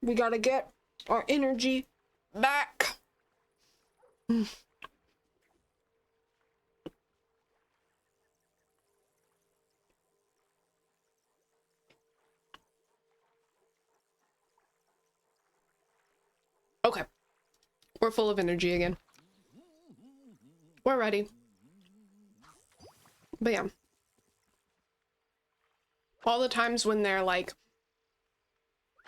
We gotta get our energy back. Okay. We're full of energy again. We're ready. But yeah. All the times when they're like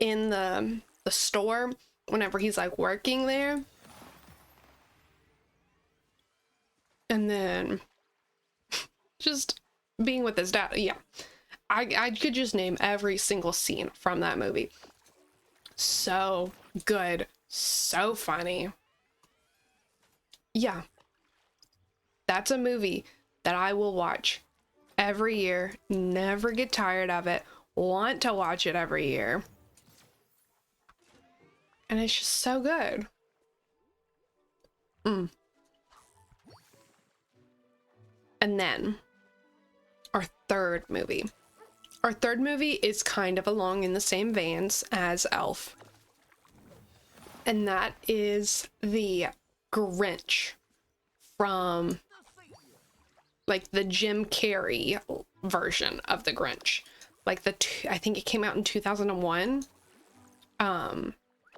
in the store, whenever he's like working there, and then just being with his dad. Yeah. I could just name every single scene from that movie. So good. So funny. Yeah. That's a movie that I will watch every year, never get tired of it, want to watch it every year. And it's just so good. And then our third movie. Our third movie is kind of along in the same veins as Elf. And that is the Grinch from like the Jim Carrey version of the Grinch. Like I think it came out in 2001.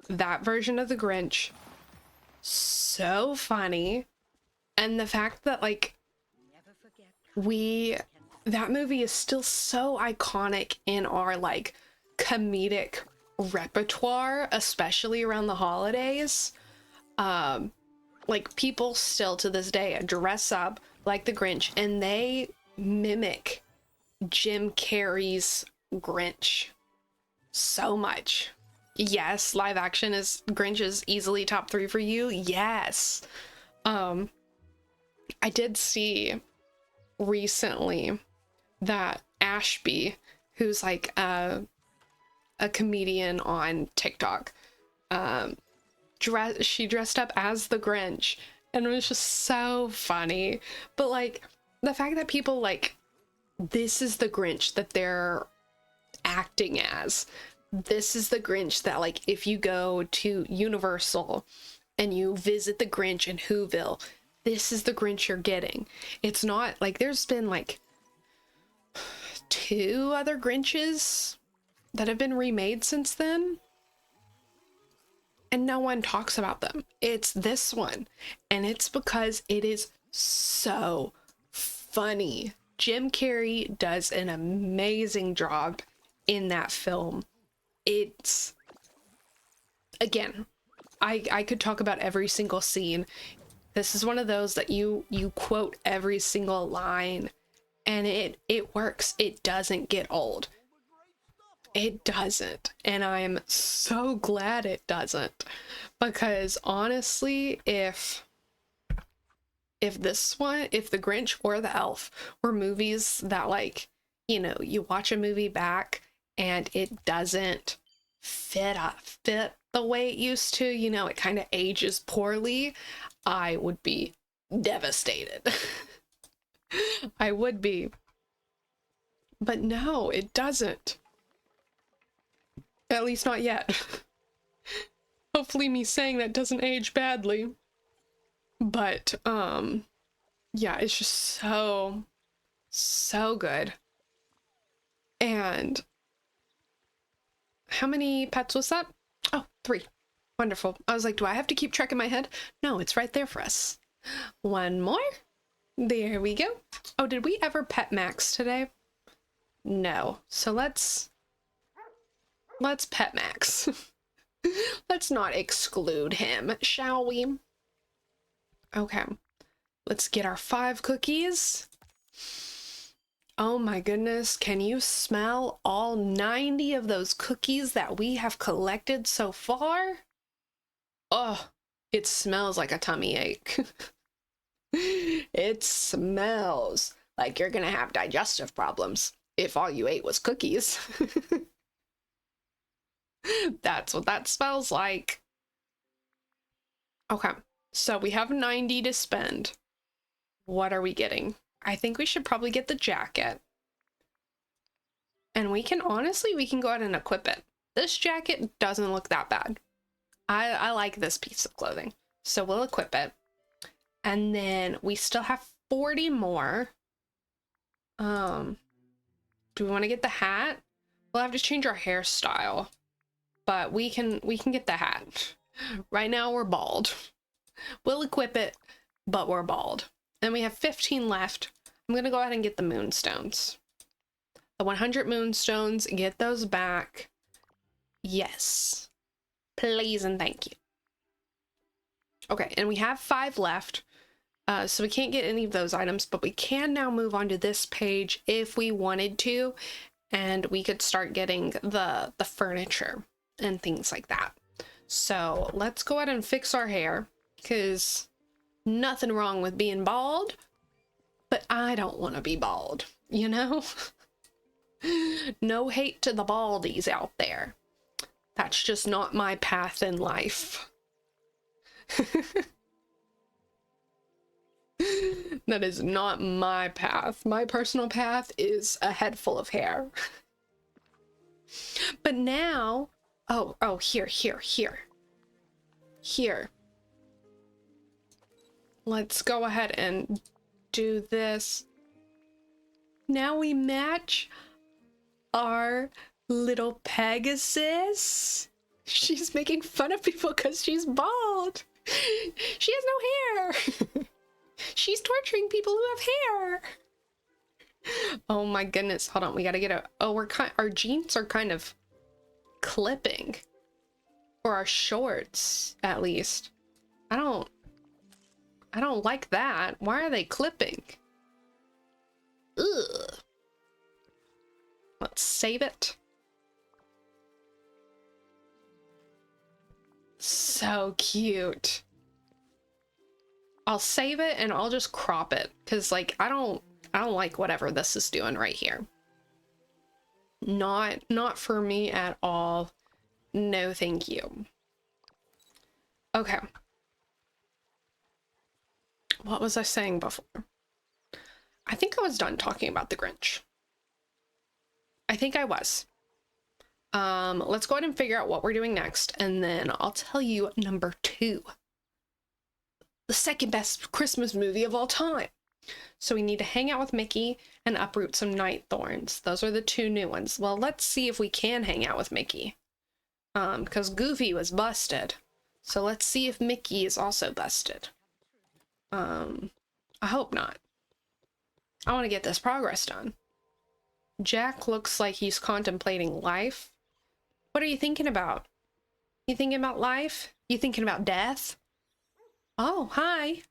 That version of the Grinch, so funny. And the fact that like that movie is still so iconic in our like comedic repertoire, especially around the holidays. Like people still to this day dress up like the Grinch and they mimic Jim Carrey's Grinch so much. Yes, live action is Grinch is easily top 3 for you. Yes. I did see recently that Ashby, who's like a comedian on TikTok, she dressed up as the Grinch, and it was just so funny. But like the fact that people like, this is the Grinch that they're acting as. This is the Grinch that like if you go to Universal and you visit the Grinch in Whoville, this is the Grinch you're getting. It's not like there's been like 2 other Grinches that have been remade since then, and no one talks about them. It's this one, and it's because it is so funny. Jim Carrey does an amazing job in that film. It's, again, I could talk about every single scene. This is one of those that you quote every single line, and it works. It doesn't get old. It doesn't. And I'm so glad it doesn't, because honestly, if the Grinch or the Elf were movies that like you know, you watch a movie back and it doesn't fit the way it used to, you know, it kind of ages poorly, I would be devastated. I would be. But no, it doesn't. At least not yet. Hopefully me saying that doesn't age badly. But, yeah, it's just so good. And how many pets was that? Oh, 3. Wonderful. I was like, do I have to keep track in my head? No, it's right there for us. 1 more. There we go. Oh, did we ever pet Max today? No. So let's pet Max. Let's not exclude him, shall we? Okay. Let's get our 5 cookies. Oh my goodness, can you smell all 90 of those cookies that we have collected so far? Oh, it smells like a tummy ache. It smells like you're gonna have digestive problems if all you ate was cookies. That's what that smells like. Okay, so we have 90 to spend. What are we getting? I think we should probably get the jacket. And we can go ahead and equip it. This jacket doesn't look that bad. I like this piece of clothing. So we'll equip it. And then we still have 40 more. Do we want to get the hat? We'll have to change our hairstyle. But we can get the hat. Right now we're bald. We'll equip it, but we're bald. And we have 15 left. I'm going to go ahead and get the moonstones. The 100 moonstones, get those back. Yes. Please and thank you. Okay, and we have 5 left. So we can't get any of those items, but we can now move on to this page if we wanted to. And we could start getting the furniture and things like that. So let's go ahead and fix our hair, because nothing wrong with being bald, but I don't want to be bald, you know? No hate to the baldies out there. That's just not my path in life. That is not my path. My personal path is a head full of hair. But now, oh, here. Let's go ahead and do this. Now we match our little Pegasus. She's making fun of people because she's bald. She has no hair. She's torturing people who have hair. Oh my goodness. Hold on. We gotta get our jeans are kind of clipping. Or our shorts, at least. I don't like that. Why are they clipping? Ugh. Let's save it. So cute. I'll save it and I'll just crop it, because like I don't like whatever this is doing right here. Not for me at all. No, thank you. Okay. What was I saying before? I think I was done talking about the Grinch. I think I was. Let's go ahead and figure out what we're doing next, and then I'll tell you number 2. The second best Christmas movie of all time. So we need to hang out with Mickey and uproot some night thorns. Those are the 2 new ones. Well, let's see if we can hang out with Mickey. Because Goofy was busted. So let's see if Mickey is also busted. I hope not. I want to get this progress done. Jack looks like he's contemplating life. What are you thinking about? You thinking about life? You thinking about death? Oh, hi.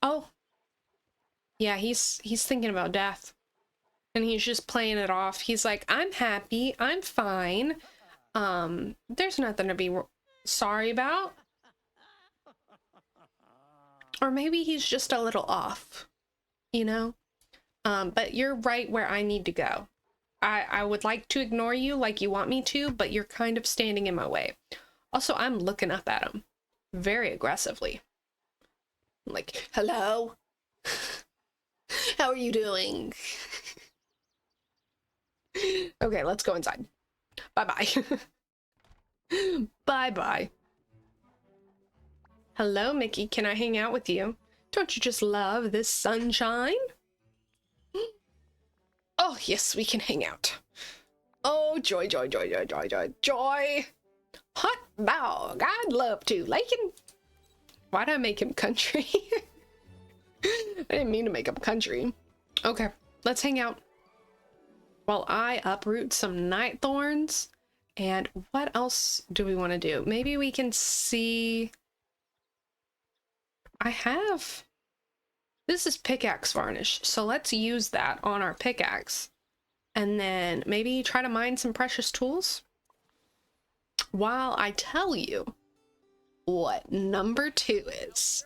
Oh. Yeah, he's thinking about death. And he's just playing it off. He's like, I'm happy. I'm fine. There's nothing to be sorry about. Or maybe he's just a little off. you know? But you're right where I need to go. I would like to ignore you like you want me to, but you're kind of standing in my way. Also, I'm looking up at him very aggressively. I'm like, hello? How are you doing? Okay, let's go inside. Bye-bye. Bye-bye. Hello, Mickey. Can I hang out with you? Don't you just love this sunshine? Oh, yes, we can hang out. Oh, joy, joy, joy, joy, joy, joy, joy. Hot dog. I'd love to. Lakin. Why'd I make him country? I didn't mean to make him country. Okay, let's hang out while I uproot some night thorns. And what else do we want to do? Maybe we can see... This is pickaxe varnish, so let's use that on our pickaxe. And then maybe try to mine some precious tools while I tell you what number 2 is.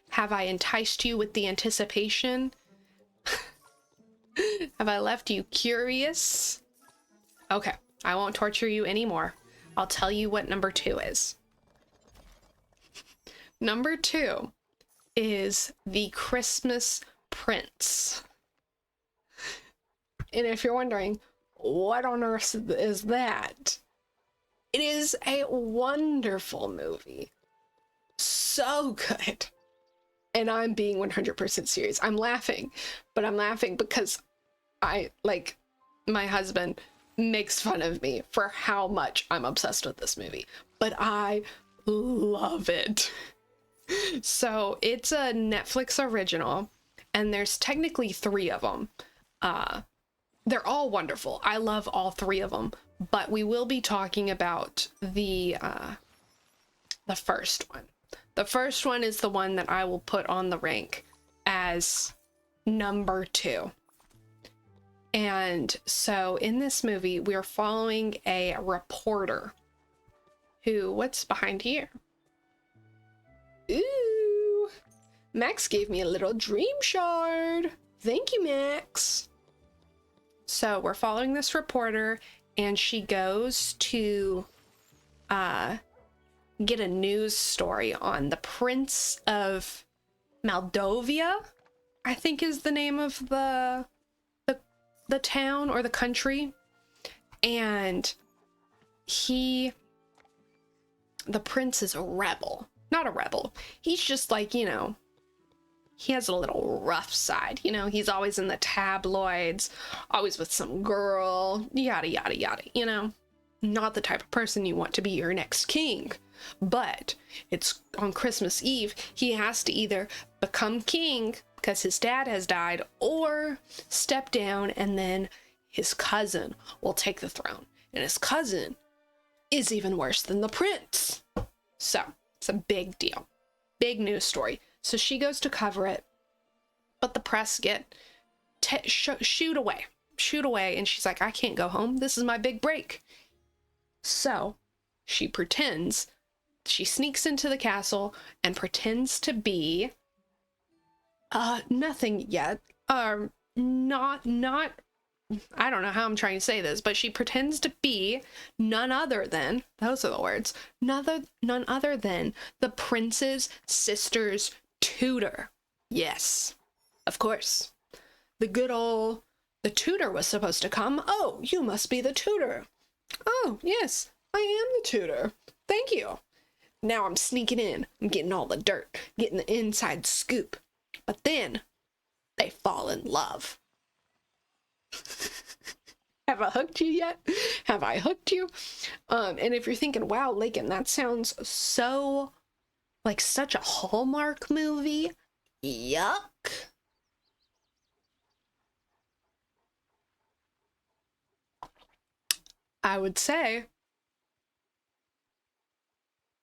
Have I enticed you with the anticipation? Have I left you curious? Okay, I won't torture you anymore. I'll tell you what number 2 is. Number 2 is the Christmas Prince. And if you're wondering, what on earth is that? It is a wonderful movie. So good. And I'm being 100% serious. I'm laughing, but I'm laughing because my husband makes fun of me for how much I'm obsessed with this movie, but I love it. So it's a Netflix original, and there's technically 3 of them. They're all wonderful. I love all 3 of them, but we will be talking about the first one. The first one is the one that I will put on the rank as number 2. And so in this movie, we're following a reporter who, what's behind here? Ooh, Max gave me a little dream shard. Thank you, Max. So we're following this reporter, and she goes to get a news story on the Prince of Moldavia, I think is the name of the town or the country. And the prince is a rebel. Not a rebel. He's just like, you know, he has a little rough side. You know, he's always in the tabloids, always with some girl, yada, yada, yada, you know. Not the type of person you want to be your next king. But it's on Christmas Eve, he has to either become king because his dad has died, or step down and then his cousin will take the throne. And his cousin is even worse than the prince. So it's a big deal. Big news story. So she goes to cover it, but the press get shooed away. And she's like, I can't go home. This is my big break. So she sneaks into the castle and pretends to be nothing yet. Not I don't know how I'm trying to say this, but she pretends to be none other than, those are the words, none other than the prince's sister's tutor. Yes, of course. The tutor was supposed to come. Oh, you must be the tutor. Oh, yes, I am the tutor. Thank you. Now I'm sneaking in. I'm getting all the dirt, getting the inside scoop. But then they fall in love. Have I hooked you yet? Have I hooked you? And if you're thinking, wow, Lakin, that sounds so like such a Hallmark movie. Yuck. I would say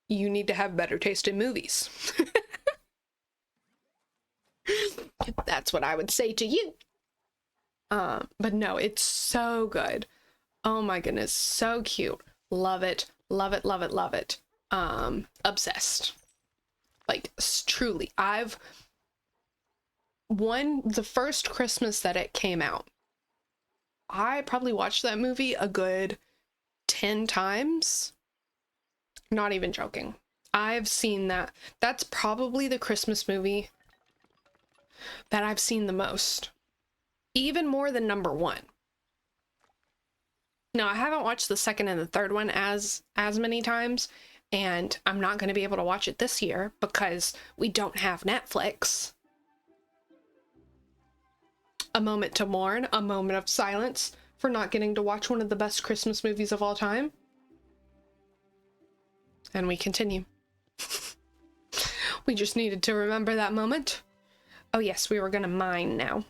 you need to have better taste in movies. That's what I would say to you. But no, it's so good. Oh my goodness, so cute. Love it, love it, love it, love it. Obsessed. Like, truly, the first Christmas that it came out, I probably watched that movie a good 10 times. Not even joking. I've seen that. That's probably the Christmas movie that I've seen the most. Even more than number one. Now, I haven't watched the second and the third one as many times, and I'm not going to be able to watch it this year because we don't have Netflix. A moment to mourn, a moment of silence for not getting to watch one of the best Christmas movies of all time. And we continue. We just needed to remember that moment. Oh yes, we were gonna mine now.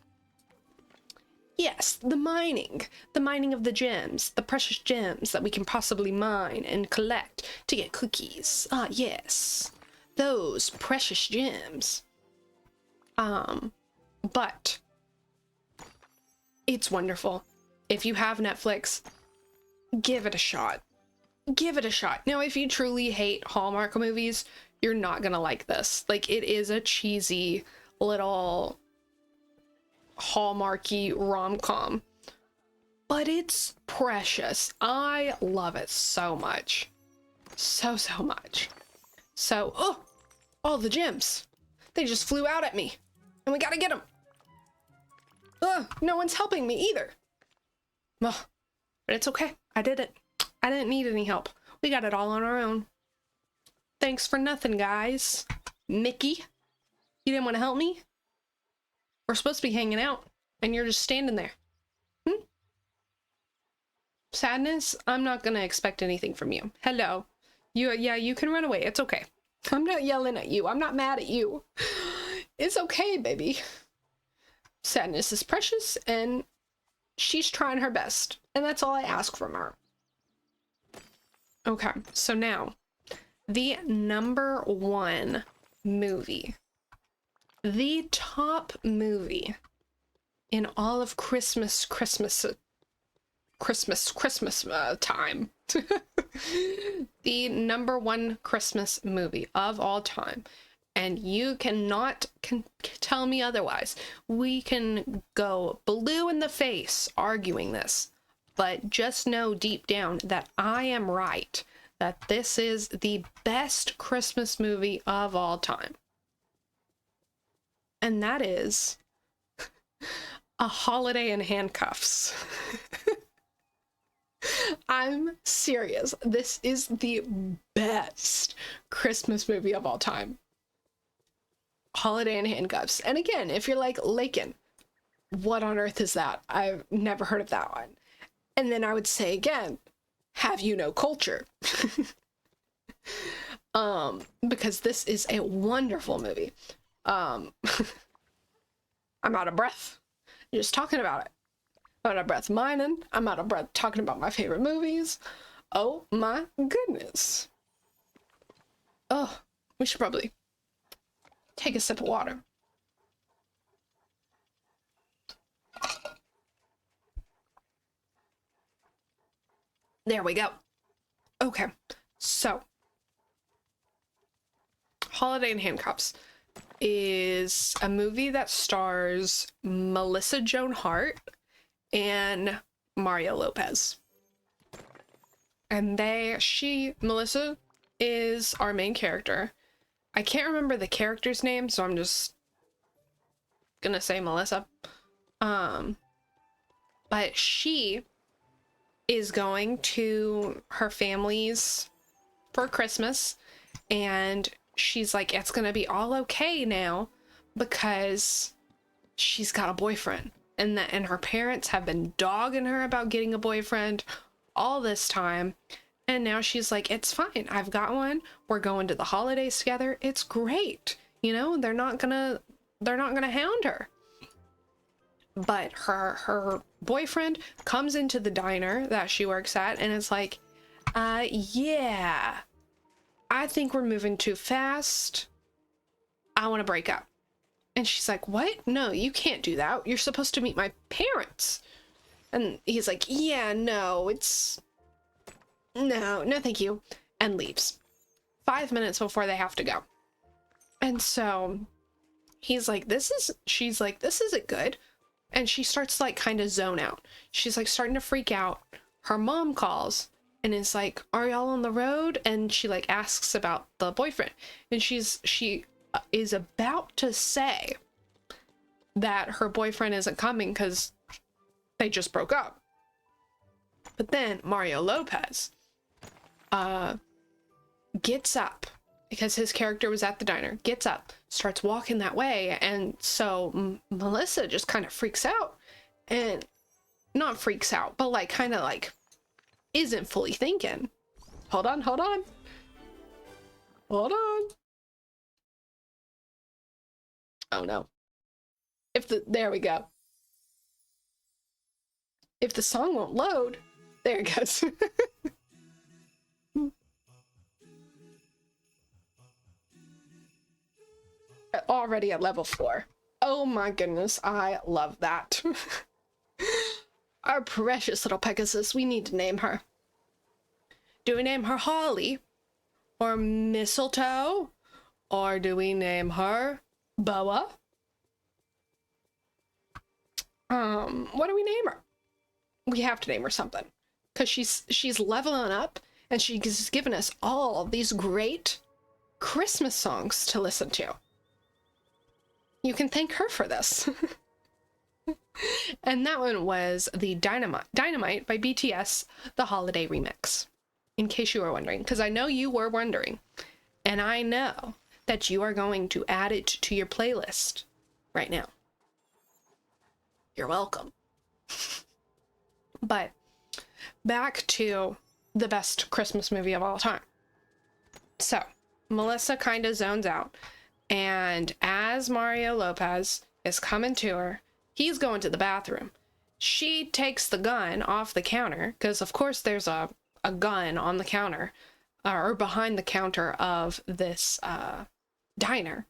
Yes, the mining of the gems, the precious gems that we can possibly mine and collect to get cookies. Ah, yes, those precious gems. But it's wonderful. If you have Netflix, give it a shot. Give it a shot. Now, if you truly hate Hallmark movies, you're not gonna like this. Like, it is a cheesy little Hallmarky rom-com, but it's precious. I love it so much. So much. So, oh, all the gems. They just flew out at me, and we gotta get them. No one's helping me either. Well, but it's okay. I did it. I didn't need any help. We got it all on our own. Thanks for nothing, guys. Mickey, you didn't want to help me? We're supposed to be hanging out, and you're just standing there. Sadness, I'm not gonna expect anything from you. Hello. You can run away. It's okay. I'm not yelling at you. I'm not mad at you. It's okay, baby. Sadness is precious, and she's trying her best, and that's all I ask from her. Okay, so now, the number one movie, the top movie in all of Christmas time, the number one Christmas movie of all time, and you cannot tell me otherwise. We can go blue in the face arguing this, but just know deep down that I am right, that this is the best Christmas movie of all time. And that is A Holiday in Handcuffs. I'm serious. This is the best Christmas movie of all time. Holiday in Handcuffs. And again, if you're like, Lakin, what on earth is that? I've never heard of that one. And then I would say again, have you no culture? Because this is a wonderful movie. I'm out of breath just talking about it. I'm out of breath mining. I'm out of breath talking about my favorite movies. Oh my goodness. Oh, we should probably take a sip of water. There we go. Okay, so Holiday in Handcuffs is a movie that stars Melissa Joan Hart and Mario Lopez. And Melissa is our main character. I can't remember the character's name, so I'm just gonna say Melissa. But she is going to her family's for Christmas, and she's like, it's gonna be all okay now because she's got a boyfriend, and her parents have been dogging her about getting a boyfriend all this time, and now she's like, it's fine, I've got one, we're going to the holidays together, it's great, you know, they're not gonna hound her. But her boyfriend comes into the diner that she works at, and it's like, yeah, I think we're moving too fast. I want to break up. And she's like, what? No, you can't do that. You're supposed to meet my parents. And he's like, yeah, no, no, thank you. And leaves 5 minutes before they have to go. And so She's like, this isn't good. And she starts to like kind of zone out. She's like starting to freak out. Her mom calls and is like, are y'all on the road? And she like asks about the boyfriend. And she is about to say that her boyfriend isn't coming because they just broke up. But then Mario Lopez gets up, because his character was at the diner, gets up, starts walking that way, and so Melissa just kind of freaks out, and not freaks out, but like kind of like isn't fully thinking. Hold on. Oh no. There we go. If the song won't load, there it goes. Already at level 4. Oh my goodness, I love that. Our precious little Pegasus, we need to name her. Do we name her Holly? Or Mistletoe? Or do we name her Boa? What do we name her? We have to name her something. Because she's leveling up, and she's given us all these great Christmas songs to listen to. You can thank her for this. And that one was the Dynamite by BTS, the holiday remix. In case you were wondering, because I know you were wondering. And I know that you are going to add it to your playlist right now. You're welcome. But back to the best Christmas movie of all time. So, Melissa kind of zones out. And as Mario Lopez is coming to her, he's going to the bathroom. She takes the gun off the counter, because of course there's a gun on the counter, or behind the counter of this diner.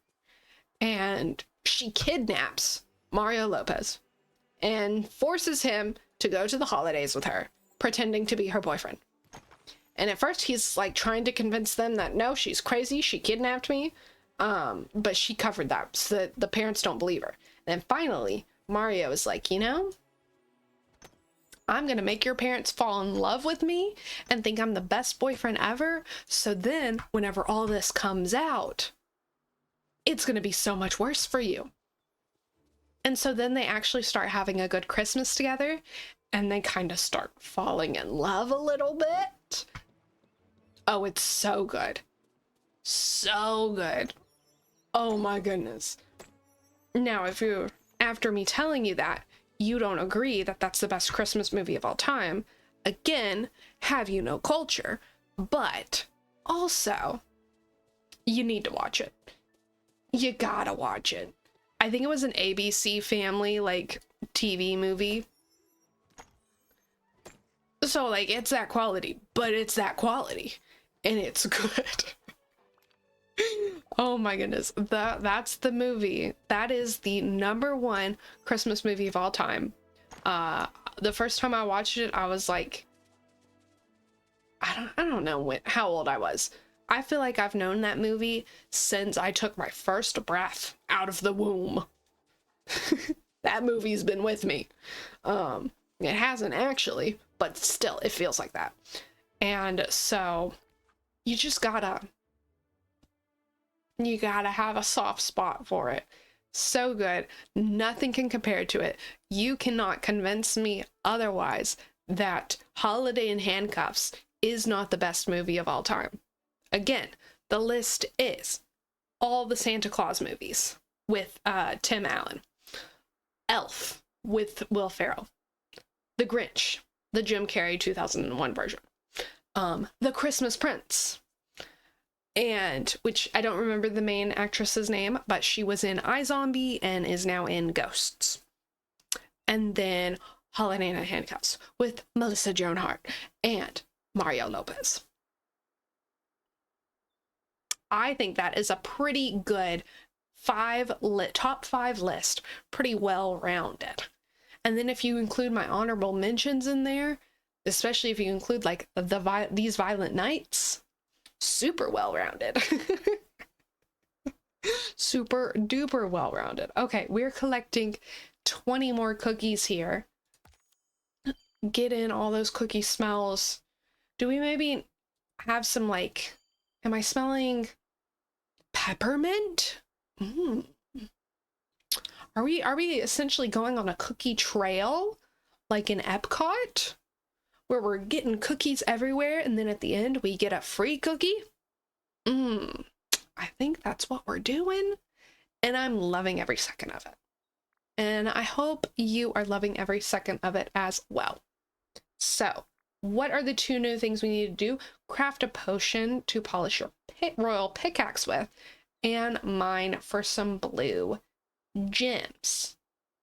And she kidnaps Mario Lopez and forces him to go to the holidays with her, pretending to be her boyfriend. And at first he's like trying to convince them that no, she's crazy, she kidnapped me. But she covered that so that the parents don't believe her. And then finally, Mario is like, you know, I'm gonna make your parents fall in love with me and think I'm the best boyfriend ever. So then, whenever all this comes out, it's gonna be so much worse for you. And so then they actually start having a good Christmas together, and they kind of start falling in love a little bit. Oh, it's so good. So good. Oh my goodness. Now, if you, after me telling you that, you don't agree that that's the best Christmas movie of all time, again, have you no culture. But also, you need to watch it. You gotta watch it. I think it was an ABC Family, like, TV movie. So, like, it's that quality, but it's that quality. And it's good. Oh my goodness, that's the movie. That is the #1 Christmas movie of all time. The first time I watched it, I was like, I don't know how old I was. I feel like I've known that movie since I took my first breath out of the womb. That movie's been with me. It hasn't actually, but still, it feels like that. And so you just gotta have a soft spot for it. So good. Nothing can compare to it. You cannot convince me otherwise that Holiday in Handcuffs is not the best movie of all time. Again, the list is all the Santa Claus movies with Tim Allen, Elf with Will Ferrell, The Grinch, the Jim Carrey 2001 version, The Christmas Prince, and which I don't remember the main actress's name, but she was in iZombie and is now in Ghosts. And then Holiday in Handcuffs with Melissa Joan Hart and Mario Lopez. I think that is a pretty good top 5 list, pretty well-rounded. And then if you include my honorable mentions in there, especially if you include like These Violent Nights, super well-rounded. Super duper well-rounded. Okay, we're collecting 20 more cookies here. Get in all those cookie smells. Do we maybe have some, like, am I smelling peppermint? Mm. Are we essentially going on a cookie trail like in Epcot where we're getting cookies everywhere and then at the end we get a free cookie? I think that's what we're doing, and I'm loving every second of it. And I hope you are loving every second of it as well. So, what are the 2 new things we need to do? Craft a potion to polish your royal pickaxe with, and mine for some blue gems.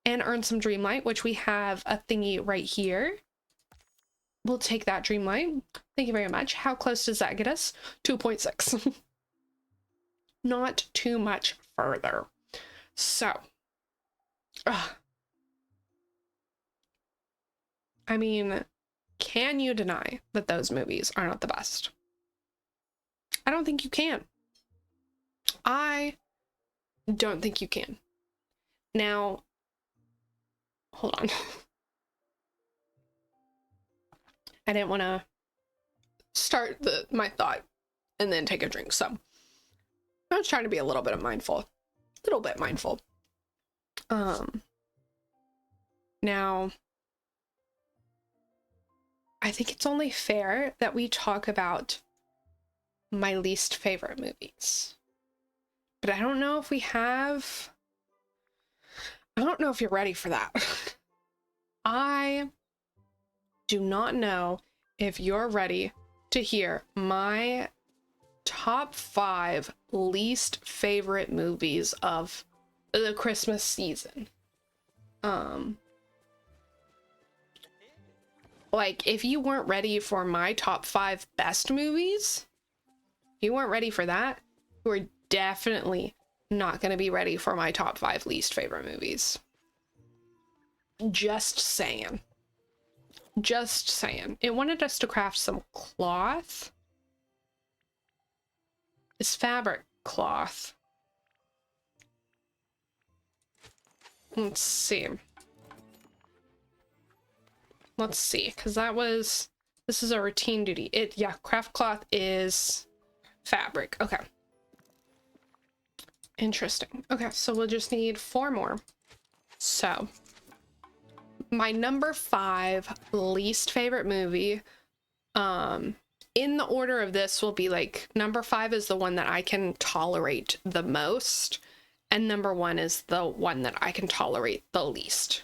And earn some Dreamlight, which we have a thingy right here. We'll take that Dreamlight. Thank you very much. How close does that get us? 2.6. Not too much further. So, I mean, can you deny that those movies are not the best? I don't think you can. I don't think you can. Now, hold on. I didn't want to start my thought and then take a drink, so I was trying to be a little bit mindful. Now, I think it's only fair that we talk about my least favorite movies. But I don't know if I don't know if you're ready for that. I do not know if you're ready to hear my top 5 least favorite movies of the Christmas season. Like, if you weren't ready for my top 5 best movies, you weren't ready for that, you are definitely not going to be ready for my top 5 least favorite movies. Just saying. Just saying. It wanted us to craft some cloth. It's fabric cloth. Let's see. Let's see, because this is a routine duty. Yeah, craft cloth is fabric. Okay. Interesting. Okay, so we'll just need 4 more. So, my number 5 least favorite movie, in the order of this will be like, number 5 is the one that I can tolerate the most, and number 1 is the one that I can tolerate the least.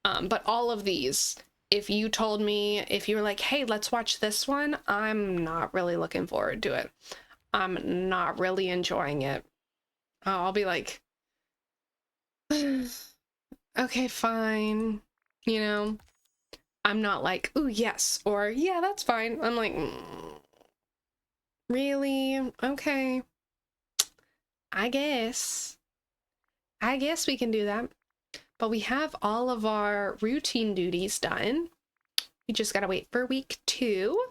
But all of these, if you told me, if you were like, hey, let's watch this one, I'm not really looking forward to it. I'm not really enjoying it. I'll be like, okay, fine. You know, I'm not like, ooh, yes, or yeah, that's fine. I'm like, really? Okay. I guess we can do that. But we have all of our routine duties done. We just gotta wait for week 2.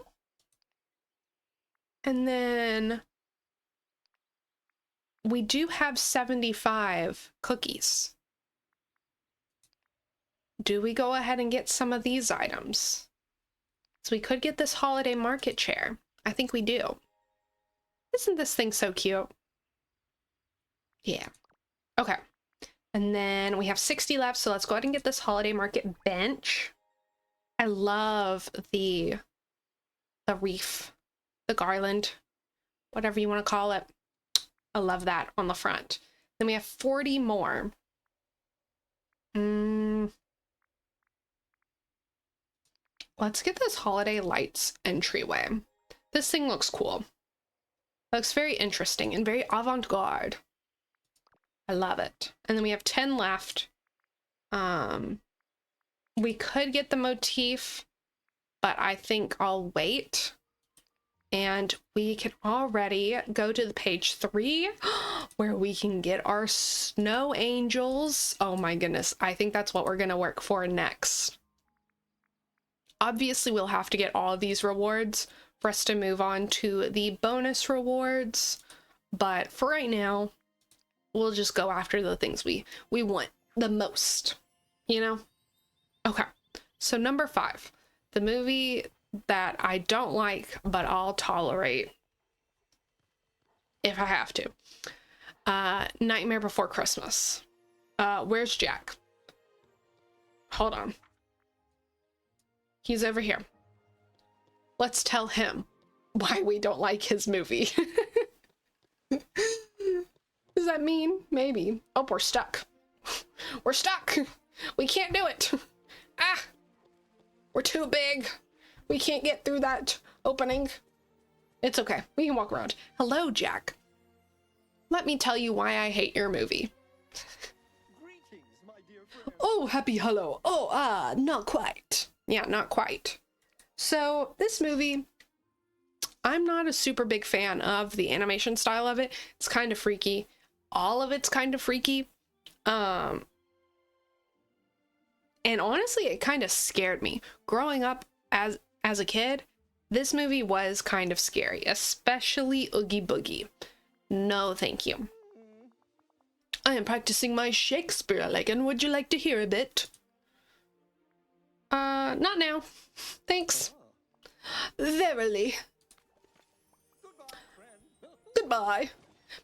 And then we do have 75 cookies. Do we go ahead and get some of these items? So we could get this holiday market chair. I think we do. Isn't this thing so cute? Yeah. Okay. And then we have 60 left, so let's go ahead and get this holiday market bench. I love the wreath, the garland, whatever you want to call it. I love that on the front. Then we have 40 more. Let's get this holiday lights entryway. This thing looks cool. It looks very interesting and very avant-garde. I love it. And then we have 10 left. We could get the motif, but I think I'll wait. And we can already go to the page 3 where we can get our snow angels. Oh my goodness. I think that's what we're going to work for next. Obviously, we'll have to get all of these rewards for us to move on to the bonus rewards. But for right now, we'll just go after the things we want the most, you know? Okay. So number 5, the movie that I don't like, but I'll tolerate if I have to. Nightmare Before Christmas. Where's Jack? Hold on. He's over here. Let's tell him why we don't like his movie. Does that mean? Maybe. Oh, we're stuck. We're stuck. We can't do it. Ah! We're too big. We can't get through that opening. It's okay. We can walk around. Hello, Jack. Let me tell you why I hate your movie. Greetings, my dear friend. Oh, happy hello. Oh, not quite. Yeah, not quite. So, this movie, I'm not a super big fan of the animation style of it. It's kind of freaky. All of it's kind of freaky. And honestly, it kind of scared me. Growing up as a kid, this movie was kind of scary, especially Oogie Boogie. No, thank you. I am practicing my Shakespeare, Lagan. Would you like to hear a bit? Not now. Thanks. Verily. Goodbye, friend. Goodbye.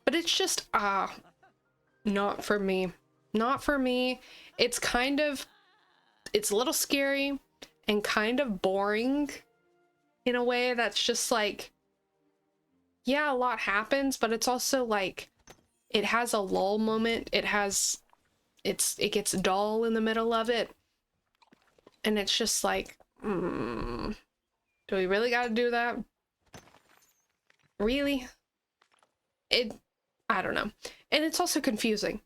But it's just, not for me. Not for me. It's a little scary and kind of boring in a way that's just like, yeah, a lot happens, but it's also like, it has a lull moment. It gets dull in the middle of it. And it's just like, do we really gotta do that? Really? I don't know. And it's also confusing.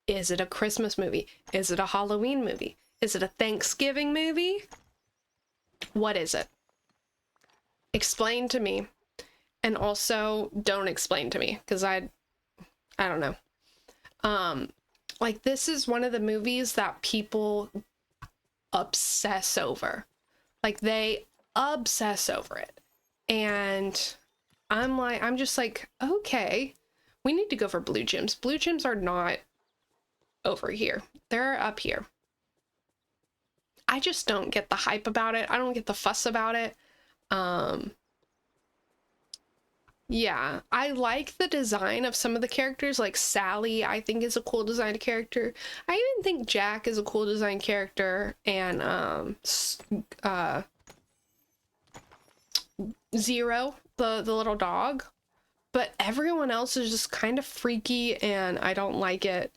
Is it a Christmas movie? Is it a Halloween movie? Is it a Thanksgiving movie? What is it? Explain to me. And also, don't explain to me, because I don't know. Like, this is one of the movies that people obsess over. Like, they obsess over it. And I'm just like, okay, we need to go for blue gems. Blue gems are not over here. They're up here. I just don't get the hype about it. I don't get the fuss about it. Yeah, I like the design of some of the characters, like Sally, I think is a cool designed character. I even think Jack is a cool designed character, and Zero, the little dog. But everyone else is just kind of freaky, and I don't like it.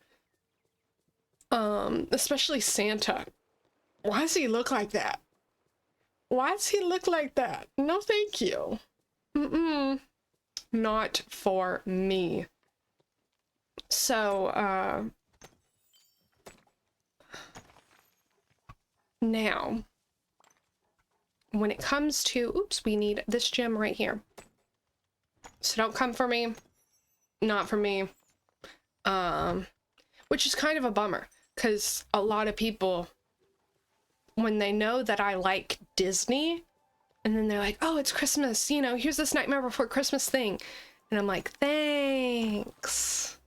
Especially Santa. Why does he look like that? Why does he look like that? No, thank you. Not for me. So, now, when it comes to, oops, we need this gem right here. So don't come for me. Not for me. Which is kind of a bummer, because a lot of people, when they know that I like Disney, and then they're like, oh, it's Christmas, you know, here's this Nightmare Before Christmas thing. And I'm like, thanks.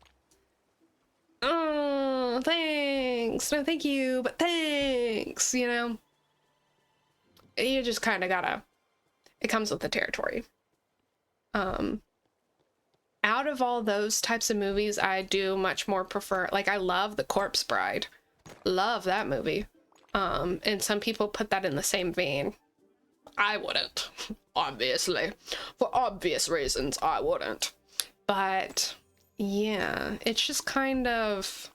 Oh, thanks. No, thank you, but thanks, you know? You just kind of gotta, it comes with the territory. Out of all those types of movies, I do much more prefer, like, I love The Corpse Bride. Love that movie. And some people put that in the same vein. I wouldn't, obviously. For obvious reasons, I wouldn't. But, yeah, it's just kind of...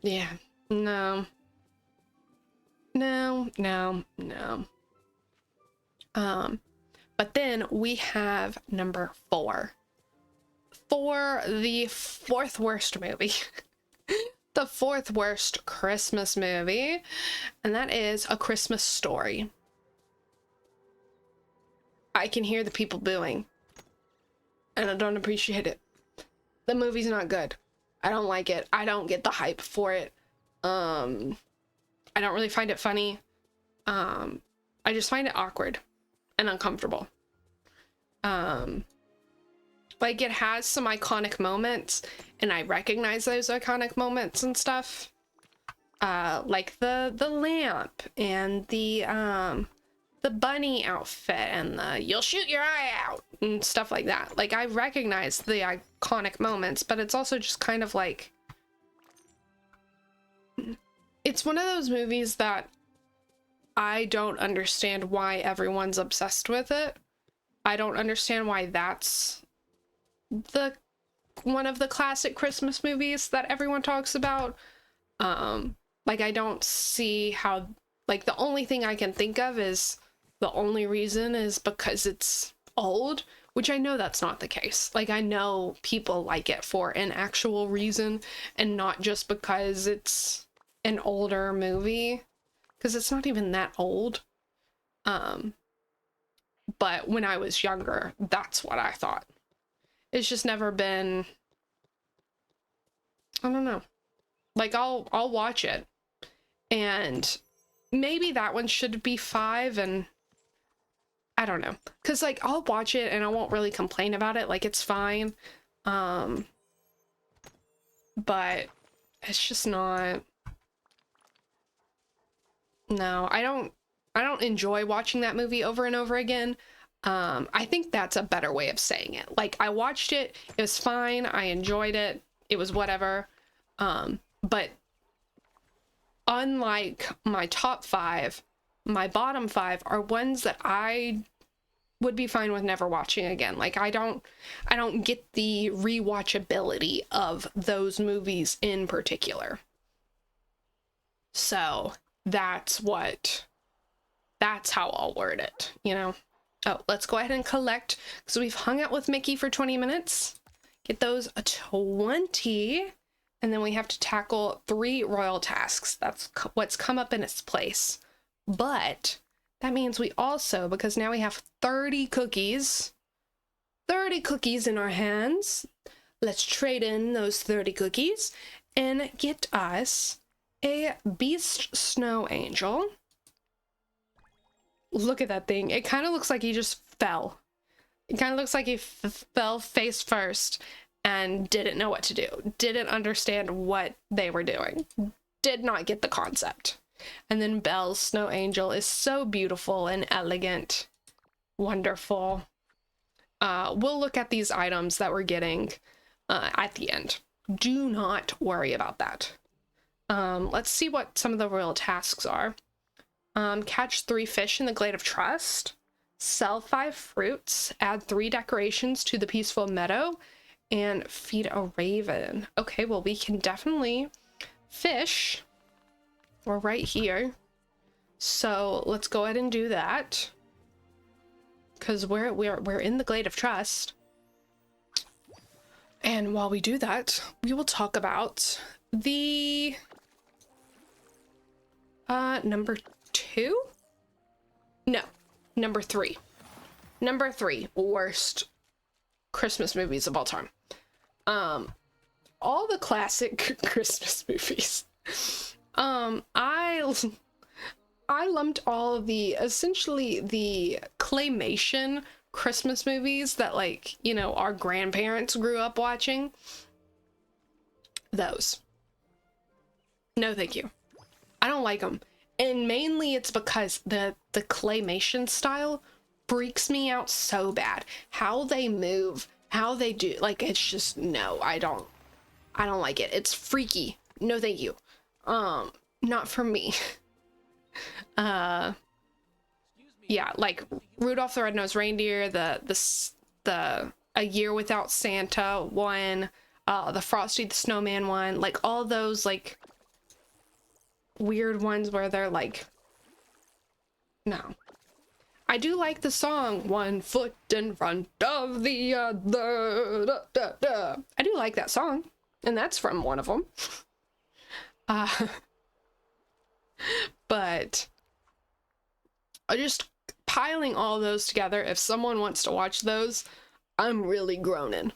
Yeah, no. No, no, no. But then we have number 4. For the 4th worst movie. The 4th worst Christmas movie, and that is A Christmas Story. I can hear the people booing, and I don't appreciate it. The movie's not good. I don't like it. I don't get the hype for it. I don't really find it funny. I just find it awkward and uncomfortable. Like, it has some iconic moments, and I recognize those iconic moments and stuff. Like the lamp and the bunny outfit and the "you'll shoot your eye out" and stuff like that. Like, I recognize the iconic moments, but it's also just kind of like, it's one of those movies that I don't understand why everyone's obsessed with it. I don't understand why that's the one of the classic Christmas movies that everyone talks about. Like, I don't see how, like, the only thing I can think of is the only reason is because it's old, which I know that's not the case. Like, I know people like it for an actual reason and not just because it's an older movie, because it's not even that old. But when I was younger, that's what I thought. It's just never been, I don't know. Like, I'll watch it, and maybe that one should be 5, and I don't know, because, like, I'll watch it and I won't really complain about it. Like, it's fine. But it's just not, no, I don't enjoy watching that movie over and over again. I think that's a better way of saying it. Like, I watched it, it was fine, I enjoyed it, it was whatever. But unlike my top 5, my bottom 5 are ones that I would be fine with never watching again. Like, I don't get the rewatchability of those movies in particular. So that's how I'll word it, you know? Oh, let's go ahead and collect, because we've hung out with Mickey for 20 minutes. Get those 20, and then we have to tackle 3 royal tasks. That's what's come up in its place. But that means we also, because now we have 30 cookies in our hands. Let's trade in those 30 cookies and get us a beast snow angel. Look at that thing. It kind of looks like he just fell. It kind of looks like he fell face first and didn't know what to do. Didn't understand what they were doing. Did not get the concept. And then Belle's snow angel is so beautiful and elegant. Wonderful. We'll look at these items that we're getting at the end. Do not worry about that. Let's see what some of the royal tasks are. Catch 3 fish in the Glade of Trust, sell 5 fruits, add 3 decorations to the peaceful meadow, and feed a raven. Okay, well, we can definitely fish. We're right here. So let's go ahead and do that, because we're in the Glade of Trust. And while we do that, we will talk about the number 2? No, number 3. Number 3 worst Christmas movies of all time. All the classic Christmas movies. I lumped all of the, essentially the claymation Christmas movies that, like, you know, our grandparents grew up watching. Those. No, thank you. I don't like them. And mainly it's because the claymation style freaks me out so bad. How they move, how they do, like, it's just, no, I don't like it. It's freaky. No, thank you. Not for me. Yeah, like Rudolph the Red-Nosed Reindeer, the A Year Without Santa one, the Frosty the Snowman one, like all those like weird ones where they're like, no. I do like the song "One Foot in Front of the Other." Da, da, da. I do like that song, and that's from one of them. But just piling all those together, if someone wants to watch those, I'm really groaning.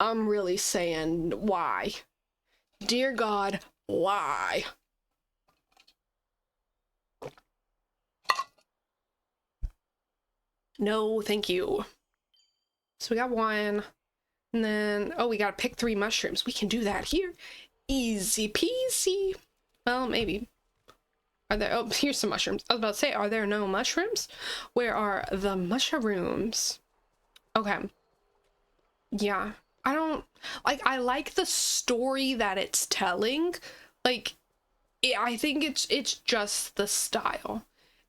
I'm really saying, why? Dear God, why? No, thank you. So we got 1, And then, oh, we gotta pick 3 mushrooms. We can do that here. Easy peasy. Well, maybe. Are there, oh, here's some mushrooms. I was about to say, are there no mushrooms? Where are the mushrooms? Okay. Yeah. I don't, like, I like the story that it's telling. Like, I think it's just the style.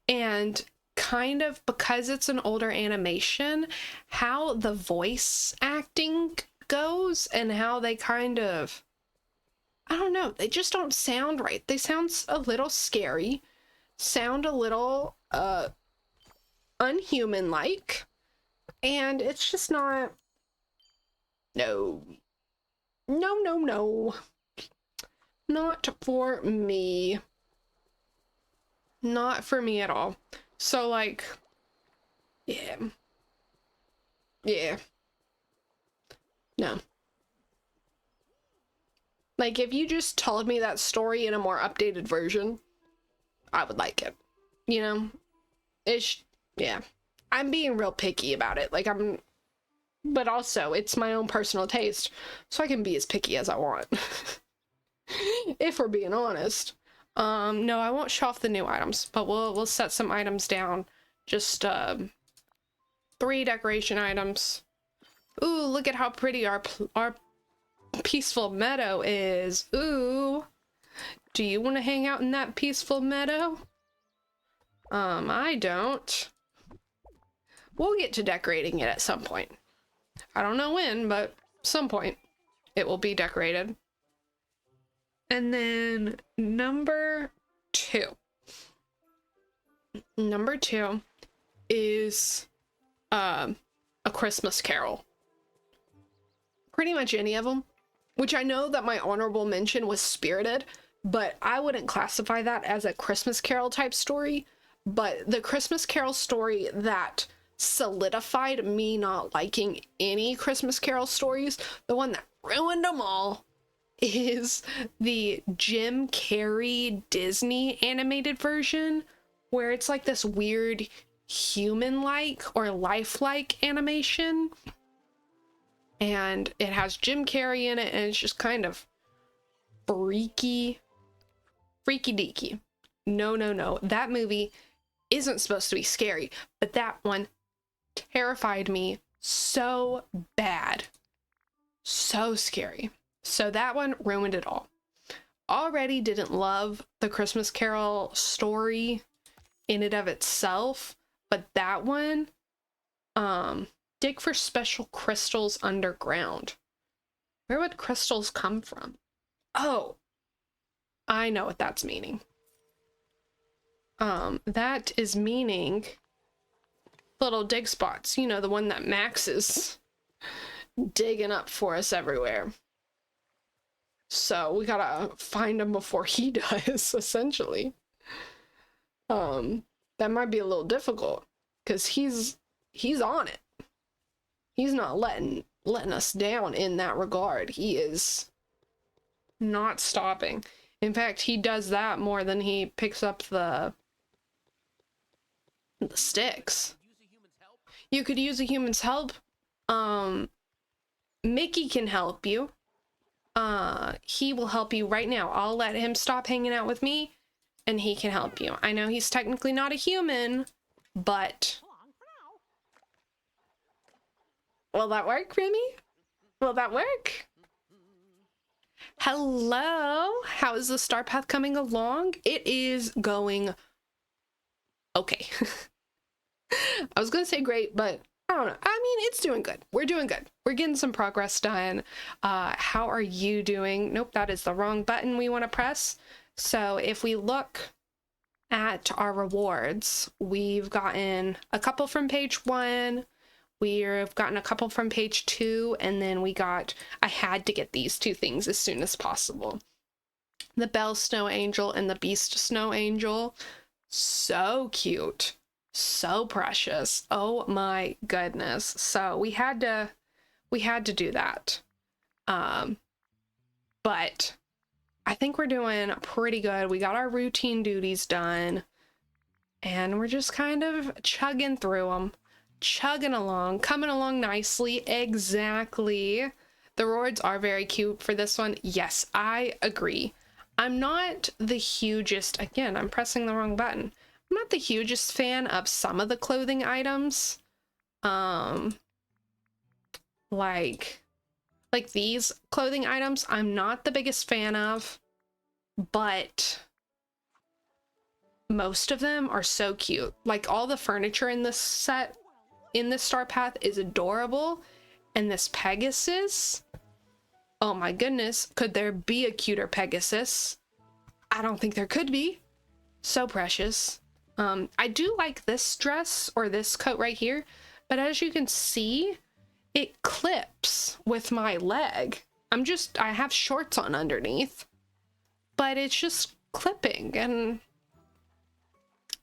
And kind of, because it's an older animation, how the voice acting goes and how they kind of, I don't know, they just don't sound right. They sound a little scary, sound a little unhuman-like, and it's just not, no, not for me. Not for me at all. So, like, yeah. No. Like, if you just told me that story in a more updated version, I would like it. You know? Yeah. I'm being real picky about it. Like, but also, it's my own personal taste, so I can be as picky as I want. If we're being honest. No, I won't show off the new items, but we'll set some items down. Just 3 decoration items. Ooh, look at how pretty our peaceful meadow is. Ooh. Do you want to hang out in that peaceful meadow? I don't. We'll get to decorating it at some point. I don't know when, but some point it will be decorated. And then number 2. Number 2 is A Christmas Carol. Pretty much any of them. Which I know that my honorable mention was Spirited, but I wouldn't classify that as a Christmas Carol type story. But the Christmas Carol story that solidified me not liking any Christmas Carol stories, the one that ruined them all, is the Jim Carrey Disney animated version, where it's like this weird human-like or lifelike animation, and it has Jim Carrey in it, and it's just kind of freaky deaky. No, that movie isn't supposed to be scary, but that one terrified me so bad, so scary. So that one ruined it all. Already didn't love the Christmas Carol story in and of itself, but that one, dig for special crystals underground. Where would crystals come from? Oh, I know what that's meaning. That is meaning little dig spots. You know, the one that Max is digging up for us everywhere. So we gotta find him before he does, essentially. That might be a little difficult, because he's on it. He's not letting us down in that regard. He is not stopping. In fact, he does that more than he picks up the sticks. You could use a human's help. Mickey can help you. He will help you right now. I'll let him stop hanging out with me, and he can help you. I know he's technically not a human, but... Will that work, Remy? Will that work? Hello? How is the star path coming along? It is going okay. I was gonna say great, but I don't know. I mean, it's doing good. We're doing good. We're getting some progress done. How are you doing? Nope, that is the wrong button we want to press. So if we look at our rewards, we've gotten a couple from page 1. We've gotten a couple from page 2, and then I had to get these 2 things as soon as possible. The Belle Snow Angel and the Beast Snow Angel. So cute. So precious. Oh my goodness. So we had to do that. But I think we're doing pretty good. We got our routine duties done, and we're just kind of chugging through them. chugging along, coming along nicely. Exactly. The roads are very cute for this one. Yes, I agree. I'm not the hugest, again, I'm pressing the wrong button. I'm not the hugest fan of some of the clothing items. Like these clothing items, I'm not the biggest fan of, but most of them are so cute. Like all the furniture in this set, in this Star Path is adorable. And this Pegasus, oh my goodness, could there be a cuter Pegasus? I don't think there could be. So precious. I do like this dress or this coat right here, but as you can see, it clips with my leg. I have shorts on underneath, but it's just clipping and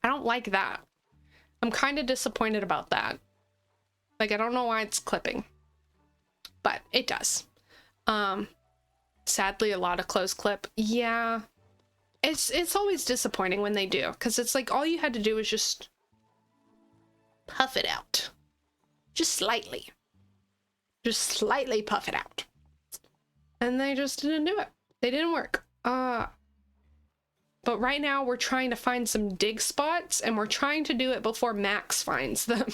I don't like that. I'm kind of disappointed about that. Like, I don't know why it's clipping, but it does. Sadly, a lot of clothes clip. Yeah. It's always disappointing when they do, because it's like all you had to do was just puff it out. Just slightly puff it out. And they just didn't do it. They didn't work. But right now we're trying to find some dig spots, and we're trying to do it before Max finds them.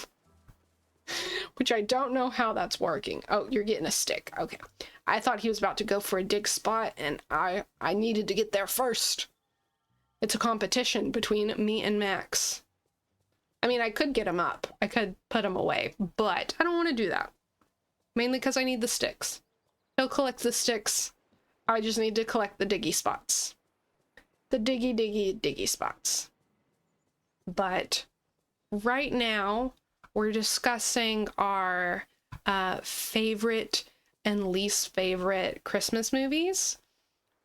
Which I don't know how that's working. Oh, you're getting a stick. Okay. I thought he was about to go for a dig spot, and I needed to get there first. It's a competition between me and Max. I mean, I could get him up. I could put him away, but I don't want to do that. Mainly because I need the sticks. He'll collect the sticks. I just need to collect the diggy spots. The diggy spots. But right now, we're discussing our favorite and least favorite Christmas movies.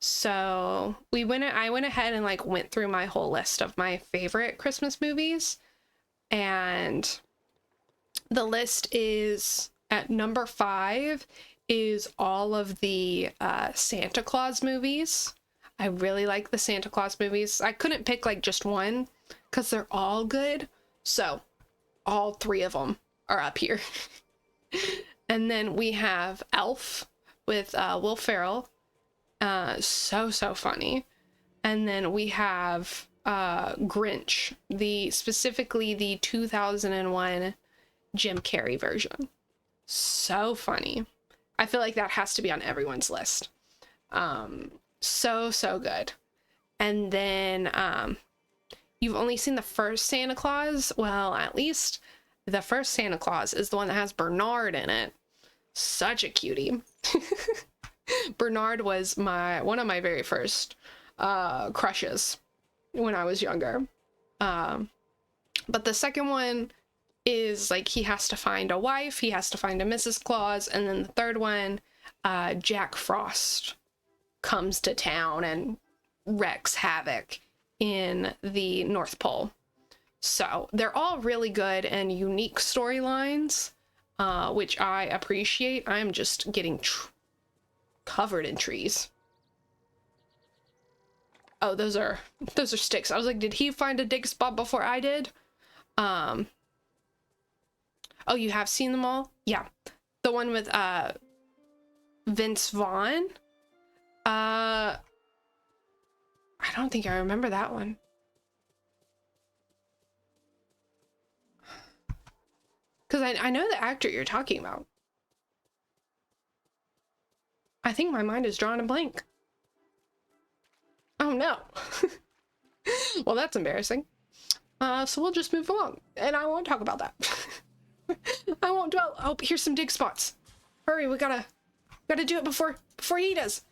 So I went ahead and like went through my whole list of my favorite Christmas movies, and the list is at number 5 is all of the Santa Claus movies. I really like the Santa Claus movies. I couldn't pick like just one because they're all good. So all 3 of them are up here. And then we have Elf with Will Ferrell. So funny. And then we have Grinch, specifically the 2001 Jim Carrey version. So funny. I feel like that has to be on everyone's list. So good. And then you've only seen the first Santa Claus. Well, at least the first Santa Claus is the one that has Bernard in it. Such a cutie. Bernard was one of my very first crushes when I was younger. But the second one is like he has to find a wife, he has to find a Mrs. Claus, and then the third one, Jack Frost comes to town and wreaks havoc in the North Pole. So they're all really good and unique storylines, which I appreciate. I'm just getting covered in trees. Oh, those are sticks. I was like, did he find a dig spot before I did? Oh, you have seen them all? Yeah. The one with Vince Vaughn? I don't think I remember that one. Because I know the actor you're talking about. I think my mind is drawing a blank. Oh no. Well, that's embarrassing. So we'll just move along, and I won't talk about that. I won't dwell. Oh, here's some dig spots. Hurry, we gotta do it before he does.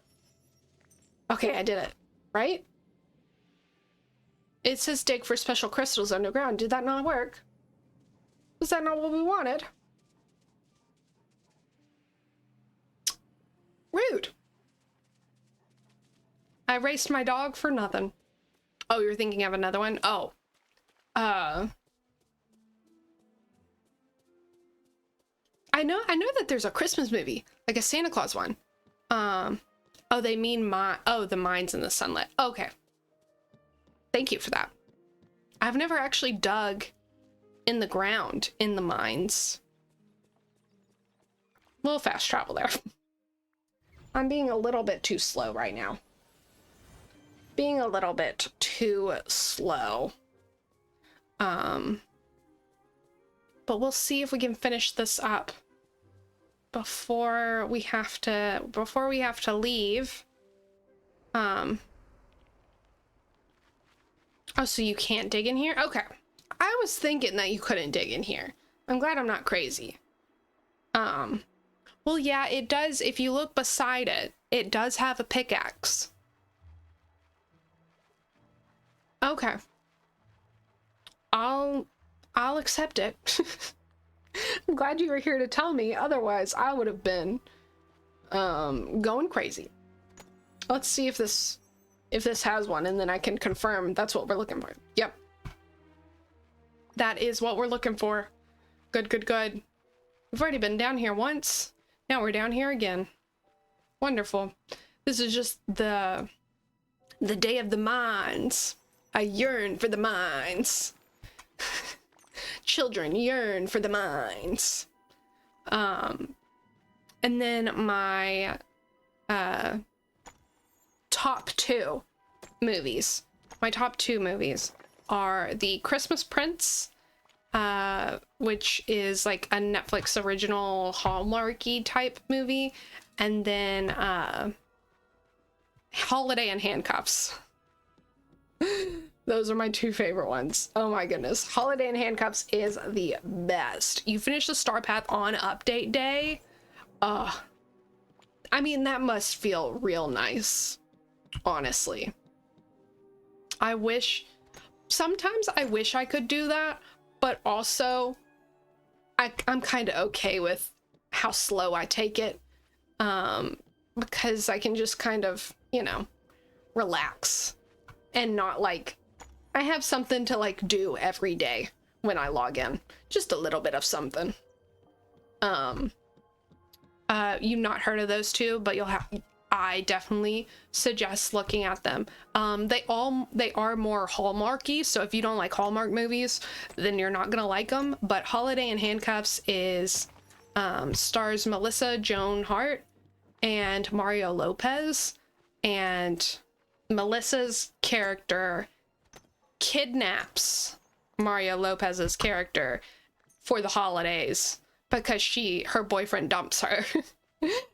Okay, I did it. Right? It says dig for special crystals underground. Did that not work? Was that not what we wanted? Rude. I raced my dog for nothing. Oh, you're thinking of another one? Oh. I know that there's a Christmas movie, like a Santa Claus one. Oh, they mean the Mines in the Sunlit. Okay. Thank you for that. I've never actually dug in the ground in the mines. We'll fast travel there. I'm being a little bit too slow right now. Being a little bit too slow. But we'll see if we can finish this up before we have to leave. Oh, so you can't dig in here? Okay. I was thinking that you couldn't dig in here. I'm glad I'm not crazy. Well, yeah, it does. If you look beside it, it does have a pickaxe. Okay. I'll accept it. I'm glad you were here to tell me. Otherwise, I would have been going crazy. Let's see if this has one, and then I can confirm that's what we're looking for. Yep. That is what we're looking for. Good, good, good. We've already been down here once. Now we're down here again. Wonderful. This is just the day of the mines. I yearn for the mines. Children yearn for the mines. And then my top two movies. My top two movies are The Christmas Prince, which is like a Netflix original Hallmarky type movie, and then Holiday in Handcuffs. Those are my two favorite ones. Oh my goodness. Holiday in Handcuffs is the best. You finish the Star Path on update day. I mean, that must feel real nice, honestly. Sometimes I wish I could do that, but also I'm kind of okay with how slow I take it, because I can just kind of, you know, relax and not like I have something to like do every day when I log in, just a little bit of something. You've not heard of those two, but I definitely suggest looking at them. They are more Hallmarky, so if you don't like Hallmark movies, then you're not gonna like them. But Holiday in Handcuffs stars Melissa Joan Hart and Mario Lopez, and Melissa's character kidnaps Mario Lopez's character for the holidays because her boyfriend dumps her.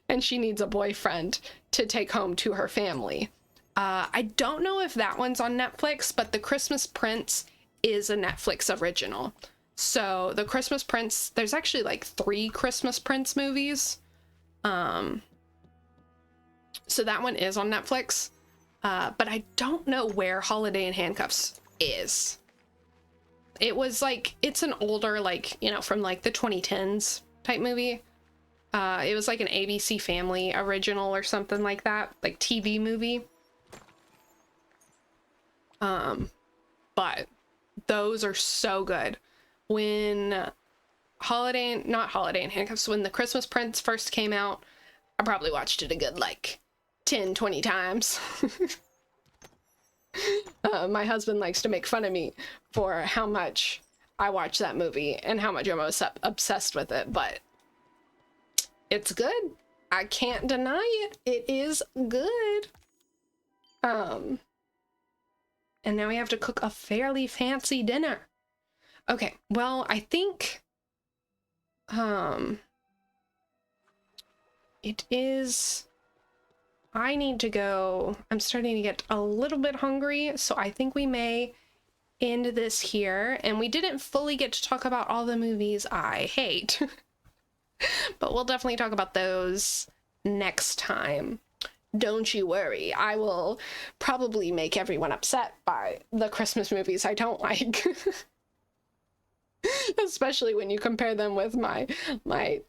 And she needs a boyfriend to take home to her family. I don't know if that one's on Netflix, but The Christmas Prince is a Netflix original. So The Christmas Prince, there's actually like 3 Christmas Prince movies. So that one is on Netflix. But I don't know where Holiday in Handcuffs is. It was like, it's an older, like, you know, from like the 2010s type movie. It was like an ABC Family original or something like that, like TV movie. But those are so good. When not Holiday in Handcuffs, when The Christmas Prince first came out, I probably watched it a good like 10, 20 times. My husband likes to make fun of me for how much I watch that movie and how much I'm obsessed with it, but it's good. I can't deny it. It is good. And now we have to cook a fairly fancy dinner. Okay, well, I think it is, I need to go. I'm starting to get a little bit hungry, so I think we may end this here. And we didn't fully get to talk about all the movies I hate. But we'll definitely talk about those next time. Don't you worry. I will probably make everyone upset by the Christmas movies I don't like. Especially when you compare them with my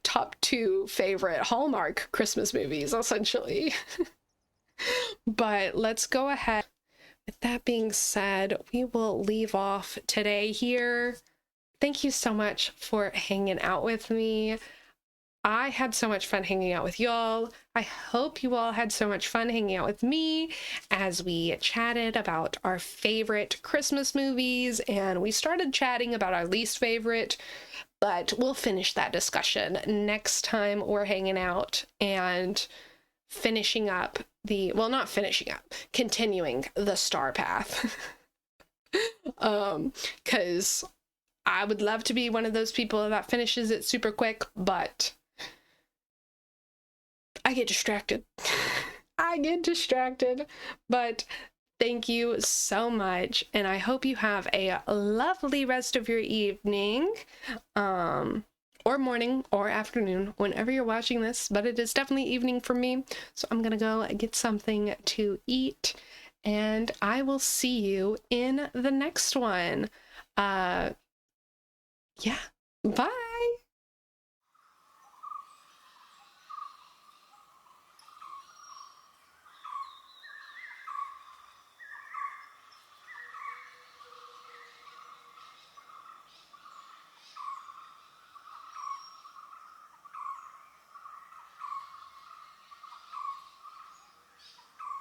top 2 favorite Hallmark Christmas movies, essentially. But let's go ahead. With that being said, we will leave off today here. Thank you so much for hanging out with me. I had so much fun hanging out with y'all. I hope you all had so much fun hanging out with me as we chatted about our favorite Christmas movies, and we started chatting about our least favorite, but we'll finish that discussion next time we're hanging out and finishing up well, not finishing up, continuing the Star Path. Because I would love to be one of those people that finishes it super quick, but I get distracted. I get distracted, but thank you so much, and I hope you have a lovely rest of your evening, or morning, or afternoon, whenever you're watching this, but it is definitely evening for me, so I'm gonna go get something to eat, and I will see you in the next one. Yeah, bye!